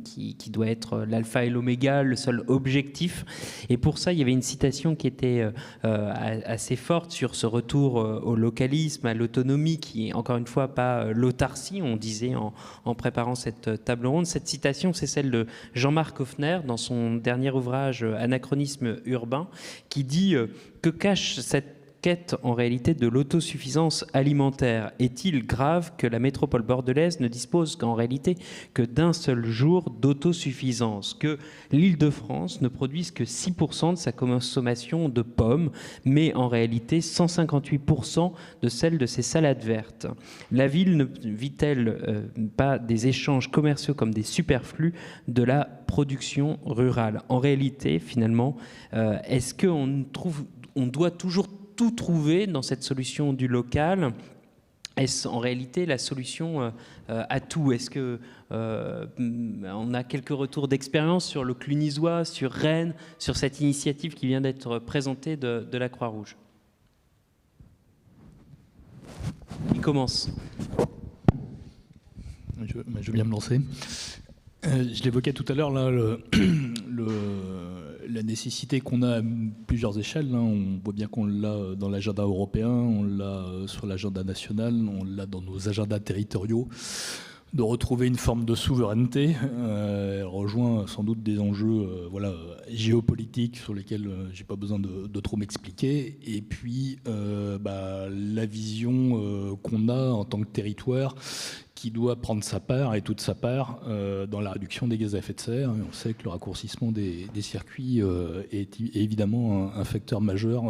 qui doit être l'alpha et l'oméga, le seul objectif? Et pour ça, il y avait une citation qui était assez forte sur ce retour au localisme, à l'autonomie, qui est encore une fois pas l'autarcie, on disait en préparant cette table ronde. Cette citation, c'est celle de Jean-Marc Hoffner dans son dernier ouvrage Anachronisme urbain, qui dit que cache cette quête en réalité de l'autosuffisance alimentaire. Est-il grave que la métropole bordelaise ne dispose qu'en réalité que d'un seul jour d'autosuffisance, que l'Île-de-France ne produise que 6% de sa consommation de pommes, mais en réalité 158% de celle de ses salades vertes? La ville ne vit-elle pas des échanges commerciaux comme des superflus de la production rurale? En réalité, finalement, est-ce qu'on doit toujours tout trouver dans cette solution du local? Est-ce en réalité la solution à tout? Est-ce que on a quelques retours d'expérience sur le Clunisois, sur Rennes, sur cette initiative qui vient d'être présentée de la Croix-Rouge? Il commence. Je veux bien me lancer. Je l'évoquais tout à l'heure, là, la nécessité qu'on a à plusieurs échelles. Hein. On voit bien qu'on l'a dans l'agenda européen, on l'a sur l'agenda national, on l'a dans nos agendas territoriaux, de retrouver une forme de souveraineté. Elle rejoint sans doute des enjeux géopolitiques sur lesquels je n'ai pas besoin de trop m'expliquer. Et puis la vision qu'on a en tant que territoire, qui doit prendre sa part et toute sa part dans la réduction des gaz à effet de serre. On sait que le raccourcissement des circuits est évidemment un facteur majeur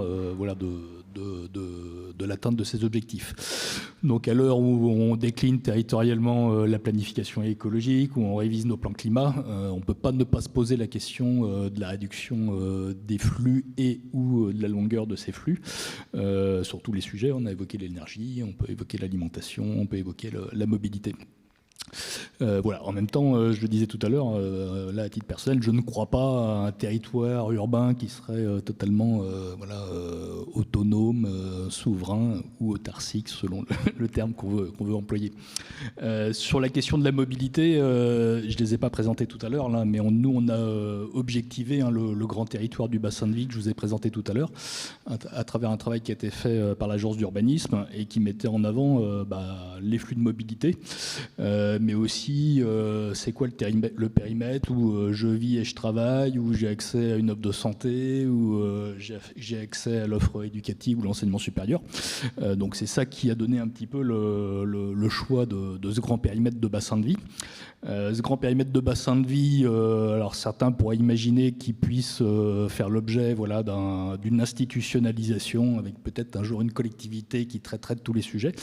de l'atteinte de ces objectifs. Donc à l'heure où on décline territorialement la planification écologique, où on révise nos plans climat, on ne peut pas ne pas se poser la question de la réduction des flux et ou de la longueur de ces flux. Sur tous les sujets, on a évoqué l'énergie, on peut évoquer l'alimentation, on peut évoquer la mobilité. En même temps, je le disais tout à l'heure, là à titre personnel, je ne crois pas à un territoire urbain qui serait totalement autonome, souverain ou autarcique, selon le terme qu'on veut employer. Sur la question de la mobilité, je ne les ai pas présentés tout à l'heure, là, mais nous on a objectivé le grand territoire du bassin de vie que je vous ai présenté tout à l'heure, à travers un travail qui a été fait par l'agence d'urbanisme et qui mettait en avant les flux de mobilité. Mais aussi, c'est quoi le périmètre où je vis et je travaille, où j'ai accès à une offre de santé, où j'ai accès à l'offre éducative ou l'enseignement supérieur. Donc c'est ça qui a donné un petit peu le choix de ce grand périmètre de bassin de vie. Ce grand périmètre de bassin de vie, alors certains pourraient imaginer qu'il puisse faire l'objet d'une institutionnalisation avec peut-être un jour une collectivité qui traiterait de tous les sujets.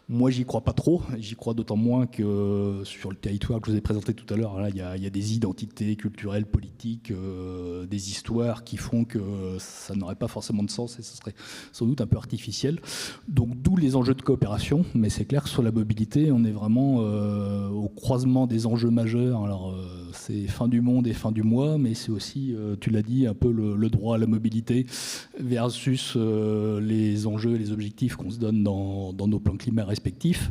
Moi, j'y crois pas trop. J'y crois d'autant moins que sur le territoire que je vous ai présenté tout à l'heure, il y a des identités culturelles, politiques, des histoires qui font que ça n'aurait pas forcément de sens et ce serait sans doute un peu artificiel. Donc, d'où les enjeux de coopération. Mais c'est clair que sur la mobilité, on est vraiment au croisement des enjeux majeurs. Alors, c'est fin du monde et fin du mois, mais c'est aussi, tu l'as dit, un peu le droit à la mobilité versus les enjeux et les objectifs qu'on se donne dans nos plans climat respectifs,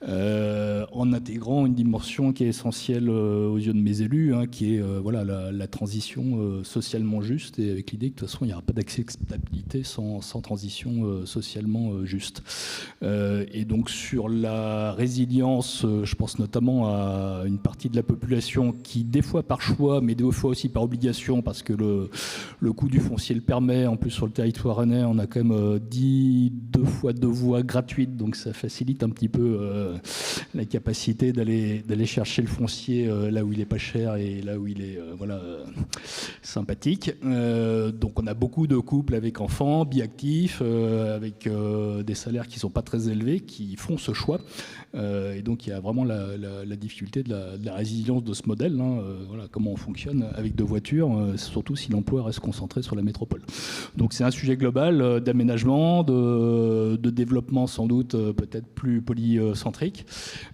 en intégrant une dimension qui est essentielle aux yeux de mes élus, qui est la transition socialement juste, et avec l'idée que de toute façon il n'y aura pas d'acceptabilité sans transition socialement juste. Et donc sur la résilience, je pense notamment à une partie de la population qui, des fois par choix, mais des fois aussi par obligation, parce que le coût du foncier le permet. En plus sur le territoire rennais, on a quand même 2 fois 2 voies gratuites, donc ça facilite un petit peu la capacité d'aller chercher le foncier là où il est pas cher et là où il est sympathique. Donc on a beaucoup de couples avec enfants, biactifs, avec des salaires qui sont pas très élevés, qui font ce choix. Et donc il y a vraiment la difficulté de la résilience de ce modèle. Comment on fonctionne avec 2 voitures, surtout si l'emploi reste concentré sur la métropole. Donc c'est un sujet global d'aménagement, de développement sans doute peut-être plus polycentrique,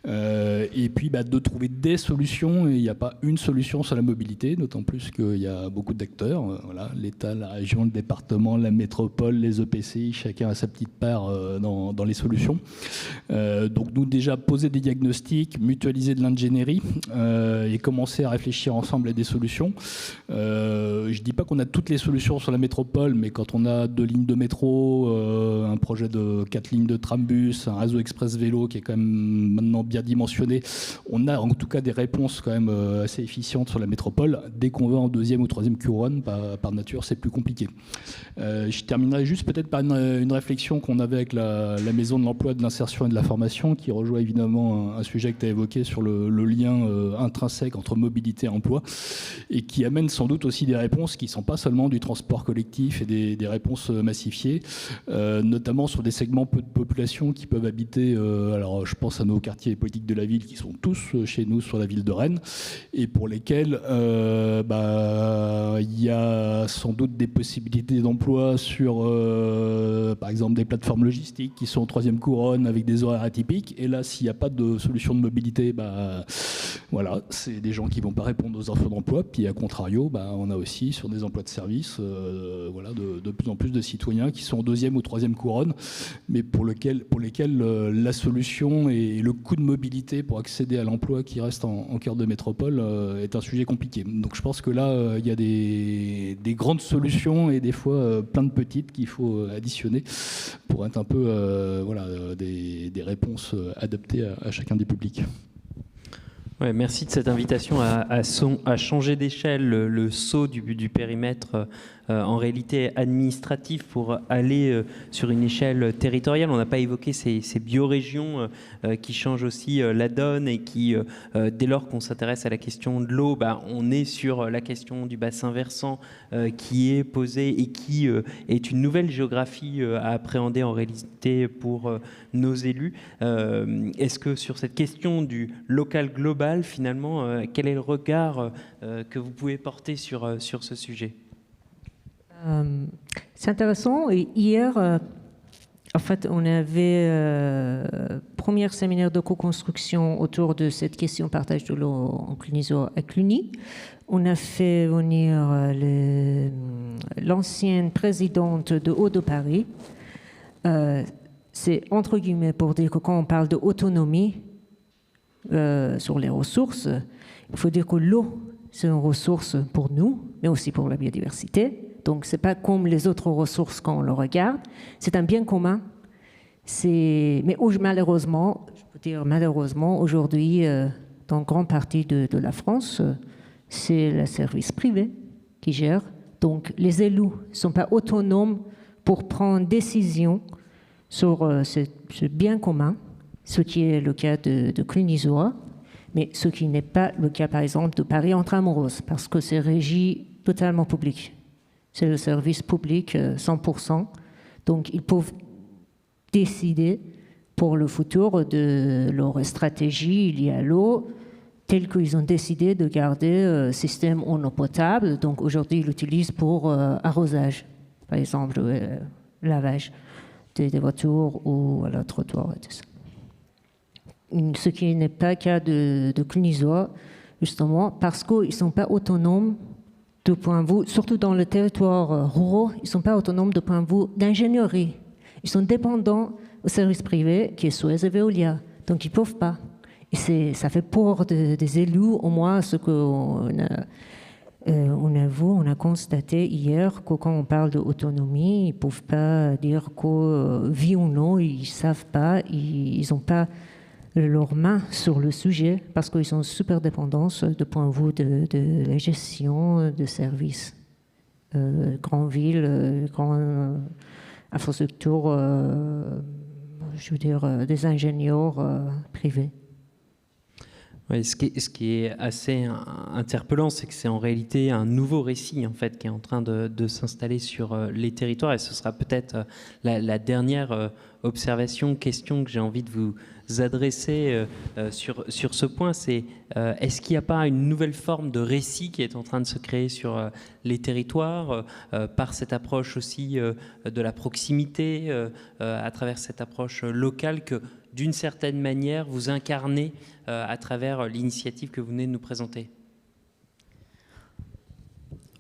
et puis de trouver des solutions. Et il n'y a pas une solution sur la mobilité, d'autant plus qu'il y a beaucoup d'acteurs, l'État, la région, le département, la métropole, les EPCI, chacun a sa petite part dans les solutions. Donc nous déjà poser des diagnostics, mutualiser de l'ingénierie et commencer à réfléchir ensemble à des solutions. Je ne dis pas qu'on a toutes les solutions sur la métropole, mais quand on a 2 lignes de métro, un projet de 4 lignes de trambus, un réseau express vélo qui est quand même maintenant bien dimensionné, on a en tout cas des réponses quand même assez efficientes sur la métropole. Dès qu'on va en deuxième ou troisième couronne, par nature, c'est plus compliqué. Je terminerai juste peut-être par une réflexion qu'on avait avec la Maison de l'Emploi, de l'Insertion et de la Formation, qui rejoint évidemment un sujet que tu as évoqué sur le lien intrinsèque entre mobilité et emploi, et qui amène sans doute aussi des réponses qui ne sont pas seulement du transport collectif et des réponses massifiées, notamment sur des segments peu de population qui peuvent habiter, alors je pense à nos quartiers politiques de la ville qui sont tous chez nous sur la ville de Rennes, et pour lesquels il y a sans doute des possibilités d'emploi sur par exemple des plateformes logistiques qui sont en troisième couronne avec des horaires atypiques, et là s'il n'y a pas de solution de mobilité, voilà, c'est des gens qui ne vont pas répondre aux offres d'emploi. Puis à contrario, on a aussi sur des emplois de service voilà, de plus en plus de citoyens qui sont en deuxième ou troisième couronne, mais pour lesquels la solution et le coût de mobilité pour accéder à l'emploi qui reste en cœur de métropole est un sujet compliqué. Donc je pense que là, il y a des grandes solutions et des fois plein de petites qu'il faut additionner pour être un peu des réponses adaptées à chacun des publics. Ouais, merci de cette invitation à changer d'échelle le saut du périmètre en réalité administratif pour aller sur une échelle territoriale. On n'a pas évoqué ces biorégions qui changent aussi la donne et qui, dès lors qu'on s'intéresse à la question de l'eau, on est sur la question du bassin versant qui est posée et qui est une nouvelle géographie à appréhender en réalité pour nos élus. Est-ce que sur cette question du local global, finalement, quel est le regard que vous pouvez porter sur ce sujet ? C'est intéressant. Et hier, en fait, on avait premier séminaire de co-construction autour de cette question partage de l'eau en Cluny-Isère à Cluny. On a fait venir l'ancienne présidente de Eau de Paris. C'est entre guillemets pour dire que quand on parle d'autonomie sur les ressources, il faut dire que l'eau, c'est une ressource pour nous, mais aussi pour la biodiversité. Donc, ce n'est pas comme les autres ressources quand on le regarde. C'est un bien commun. Mais malheureusement, je peux dire malheureusement, aujourd'hui, dans une grande partie de la France, c'est le service privé qui gère. Donc, les élus ne sont pas autonomes pour prendre décision sur ce bien commun, ce qui est le cas de Cluny-Isère, mais ce qui n'est pas le cas, par exemple, de Paris Intramuros, parce que c'est régi totalement public. C'est le service public 100%. Donc, ils peuvent décider pour le futur de leur stratégie liée à l'eau, telle qu'ils ont décidé de garder un système en eau potable. Donc, aujourd'hui, ils l'utilisent pour arrosage, par exemple, lavage des voitures ou à la trottoir et tout ça. Ce qui n'est pas le cas de Cluny-Isère, justement, parce qu'ils ne sont pas autonomes de point de vue, surtout dans le territoire rural, ils ne sont pas autonomes de point de vue d'ingénierie. Ils sont dépendants au service privé qui est Suez et Veolia. Donc ils ne peuvent pas. Et ça fait peur des élus, au moins ce qu'on a constaté hier, que quand on parle d'autonomie, ils ne peuvent pas dire que oui ou non, ils ne savent pas, ils n'ont pas leurs mains sur le sujet parce qu'ils sont super dépendants de point de vue de la gestion de services. Grandes villes, grandes infrastructures, je veux dire, des ingénieurs privés. Oui, ce qui est assez interpellant, c'est que c'est en réalité un nouveau récit en fait, qui est en train de s'installer sur les territoires, et ce sera peut-être la dernière observation, question que j'ai envie de vous adresser sur ce point, c'est est-ce qu'il n'y a pas une nouvelle forme de récit qui est en train de se créer sur les territoires par cette approche aussi de la proximité, à travers cette approche locale que d'une certaine manière vous incarnez à travers l'initiative que vous venez de nous présenter?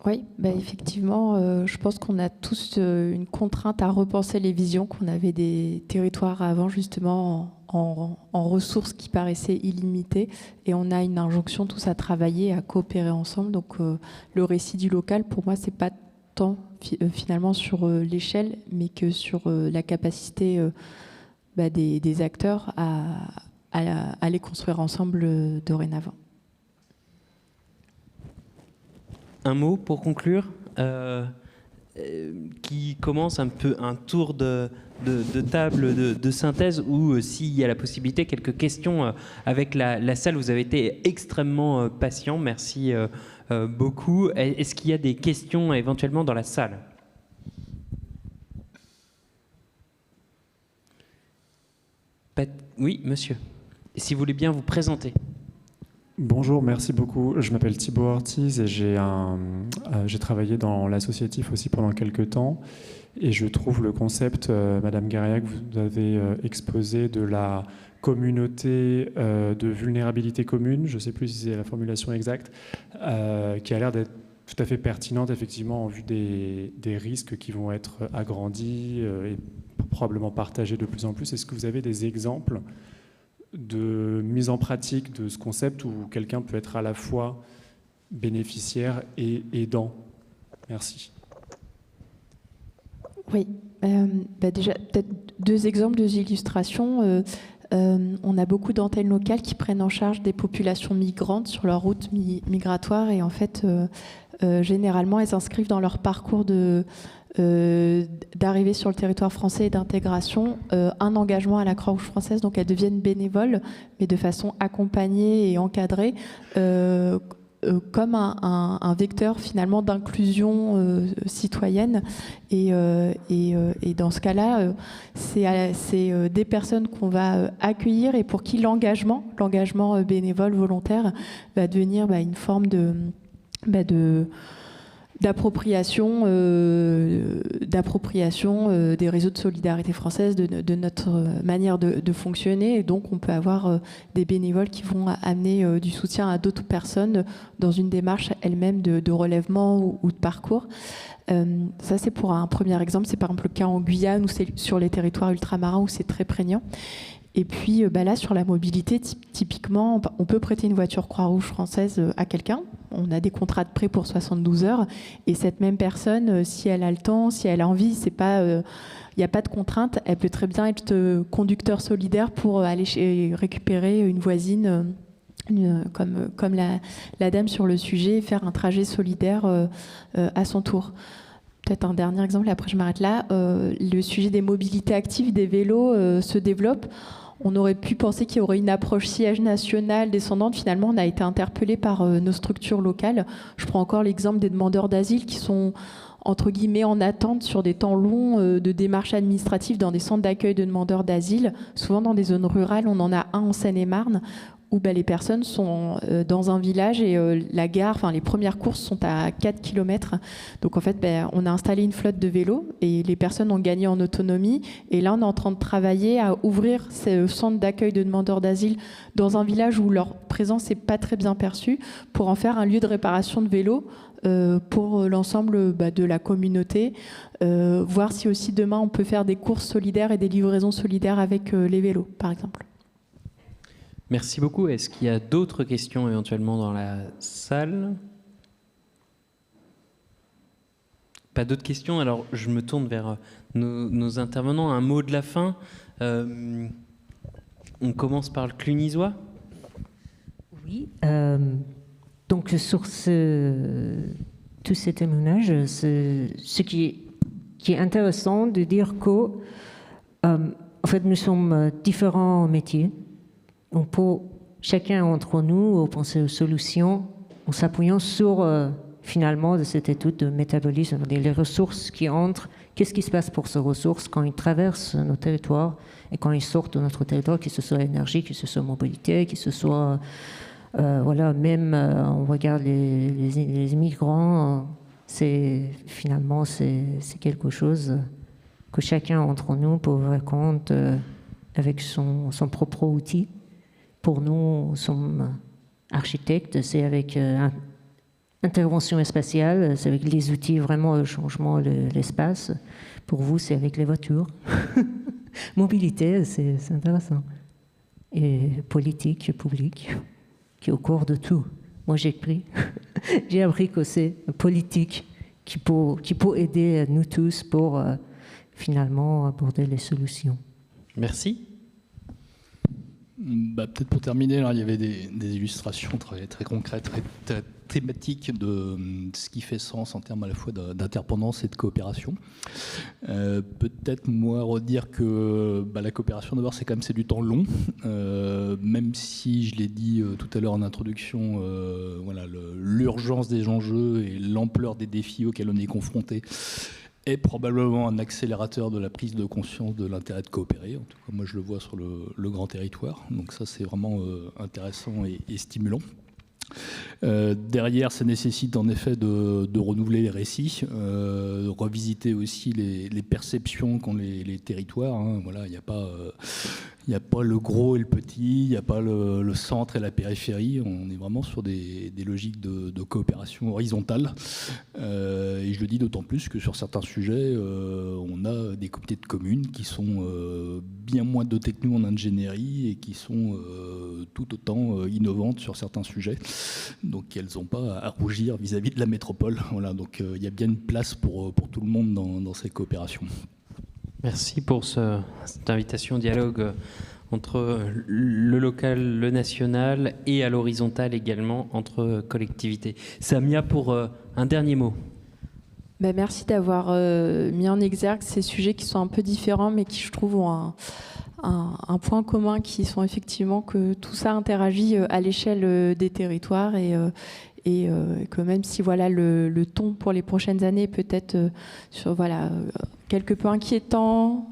Oui, effectivement, je pense qu'on a tous une contrainte à repenser les visions qu'on avait des territoires avant, justement, en ressources qui paraissaient illimitées. Et on a une injonction tous à travailler, à coopérer ensemble. Donc le récit du local, pour moi, c'est pas tant finalement sur l'échelle, mais que sur la capacité des acteurs à à les construire ensemble dorénavant. Un mot pour conclure qui commence un peu un tour de table de synthèse ou s'il y a la possibilité, quelques questions avec la salle. Vous avez été extrêmement patient, merci beaucoup. Est-ce qu'il y a des questions éventuellement dans la salle ? Oui, monsieur. Et si vous voulez bien vous présenter. Bonjour, merci beaucoup. Je m'appelle Thibaut Ortiz et j'ai travaillé dans l'associatif aussi pendant quelques temps. Et je trouve le concept, Madame Gariac, vous avez exposé de la communauté de vulnérabilité commune, je ne sais plus si c'est la formulation exacte, qui a l'air d'être tout à fait pertinente, effectivement, en vue des risques qui vont être agrandis et probablement partagés de plus en plus. Est-ce que vous avez des exemples de mise en pratique de ce concept où quelqu'un peut être à la fois bénéficiaire et aidant? Merci. Oui, déjà peut-être 2 exemples, 2 illustrations. On a beaucoup d'antennes locales qui prennent en charge des populations migrantes sur leur route migratoire et en fait, généralement, elles s'inscrivent dans leur parcours d'arrivée sur le territoire français et d'intégration, un engagement à la Croix-Rouge française, donc elles deviennent bénévoles, mais de façon accompagnée et encadrée, comme un vecteur finalement d'inclusion citoyenne. Et dans ce cas-là, c'est des personnes qu'on va accueillir et pour qui l'engagement bénévole volontaire va devenir une forme d'appropriation des réseaux de solidarité française, de notre manière de fonctionner. Et donc, on peut avoir des bénévoles qui vont amener du soutien à d'autres personnes dans une démarche elle-même de relèvement ou de parcours. Ça, c'est pour un premier exemple. C'est par exemple le cas en Guyane ou c'est sur les territoires ultramarins où c'est très prégnant. Et puis là, sur la mobilité, typiquement, on peut prêter une voiture Croix-Rouge française à quelqu'un. On a des contrats de prêt pour 72 heures. Et cette même personne, si elle a le temps, si elle a envie, il n'y a pas de contrainte, elle peut très bien être conducteur solidaire pour aller récupérer une voisine, comme la dame sur le sujet, et faire un trajet solidaire à son tour. Peut-être un dernier exemple, et après je m'arrête là. Le sujet des mobilités actives, des vélos se développe. On aurait pu penser qu'il y aurait une approche siège nationale descendante. Finalement, on a été interpellé par nos structures locales. Je prends encore l'exemple des demandeurs d'asile qui sont, entre guillemets, en attente sur des temps longs de démarches administratives dans des centres d'accueil de demandeurs d'asile. Souvent dans des zones rurales, on en a un en Seine-et-Marne, où les personnes sont dans un village et la gare, les premières courses sont à 4 km. Donc en fait, on a installé une flotte de vélos et les personnes ont gagné en autonomie. Et là, on est en train de travailler à ouvrir ces centres d'accueil de demandeurs d'asile dans un village où leur présence n'est pas très bien perçue, pour en faire un lieu de réparation de vélos pour l'ensemble de la communauté. Voir si aussi demain, on peut faire des courses solidaires et des livraisons solidaires avec les vélos, par exemple. Merci beaucoup. Est-ce qu'il y a d'autres questions éventuellement dans la salle? Pas d'autres questions? Alors, je me tourne vers nos intervenants. Un mot de la fin. On commence par le Clunisois. Oui. Donc, sur tous ces témoignages, ce qui est intéressant de dire que, en fait, nous sommes différents métiers. On peut, chacun d'entre nous, penser aux solutions en s'appuyant sur, finalement, de cette étude de métabolisme, les ressources qui entrent, qu'est-ce qui se passe pour ces ressources quand ils traversent nos territoires et quand ils sortent de notre territoire, que ce soit énergie, que ce soit mobilité, que ce soit, même, on regarde les migrants, finalement, c'est quelque chose que chacun d'entre nous peut raconter avec son propre outil. Pour nous, nous sommes architectes, c'est avec intervention spatiale, c'est avec les outils, vraiment le changement de l'espace. Pour vous, c'est avec les voitures. Mobilité, c'est intéressant. Et politique, public, qui est au cours de tout. Moi, j'ai appris que c'est politique qui peut aider nous tous pour finalement aborder les solutions. Merci. Peut-être pour terminer, là, il y avait des illustrations très concrètes, très thématiques de ce qui fait sens en termes à la fois d'interdépendance et de coopération. Peut-être moi redire que la coopération d'abord c'est du temps long, même si je l'ai dit tout à l'heure en introduction, l'urgence des enjeux et l'ampleur des défis auxquels on est confronté est probablement un accélérateur de la prise de conscience de l'intérêt de coopérer. En tout cas, moi, je le vois sur le grand territoire. Donc ça, c'est vraiment intéressant et stimulant. Derrière, ça nécessite en effet de renouveler les récits, de revisiter aussi les perceptions qu'ont les territoires. Voilà, il n'y a pas le gros et le petit, il n'y a pas le centre et la périphérie. On est vraiment sur des logiques de coopération horizontale. Et je le dis d'autant plus que sur certains sujets, on a des comités de communes qui sont bien moins dotés que nous en ingénierie et qui sont tout autant innovantes sur certains sujets. Donc elles n'ont pas à rougir vis-à-vis de la métropole. Voilà, donc il y a bien une place pour tout le monde dans ces coopérations. Merci pour cette invitation au dialogue entre le local, le national et à l'horizontale également entre collectivités. Samia, pour un dernier mot. Merci d'avoir mis en exergue ces sujets qui sont un peu différents mais qui, je trouve, ont un point commun, qui sont effectivement que tout ça interagit à l'échelle des territoires et que même si le ton pour les prochaines années peut être quelque peu inquiétant,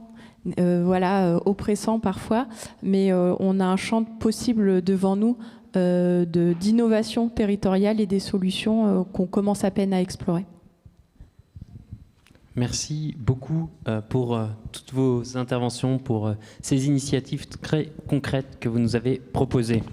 oppressant parfois, mais on a un champ possible devant nous d'innovation territoriale et des solutions qu'on commence à peine à explorer. Merci beaucoup pour toutes vos interventions, pour ces initiatives très concrètes que vous nous avez proposées.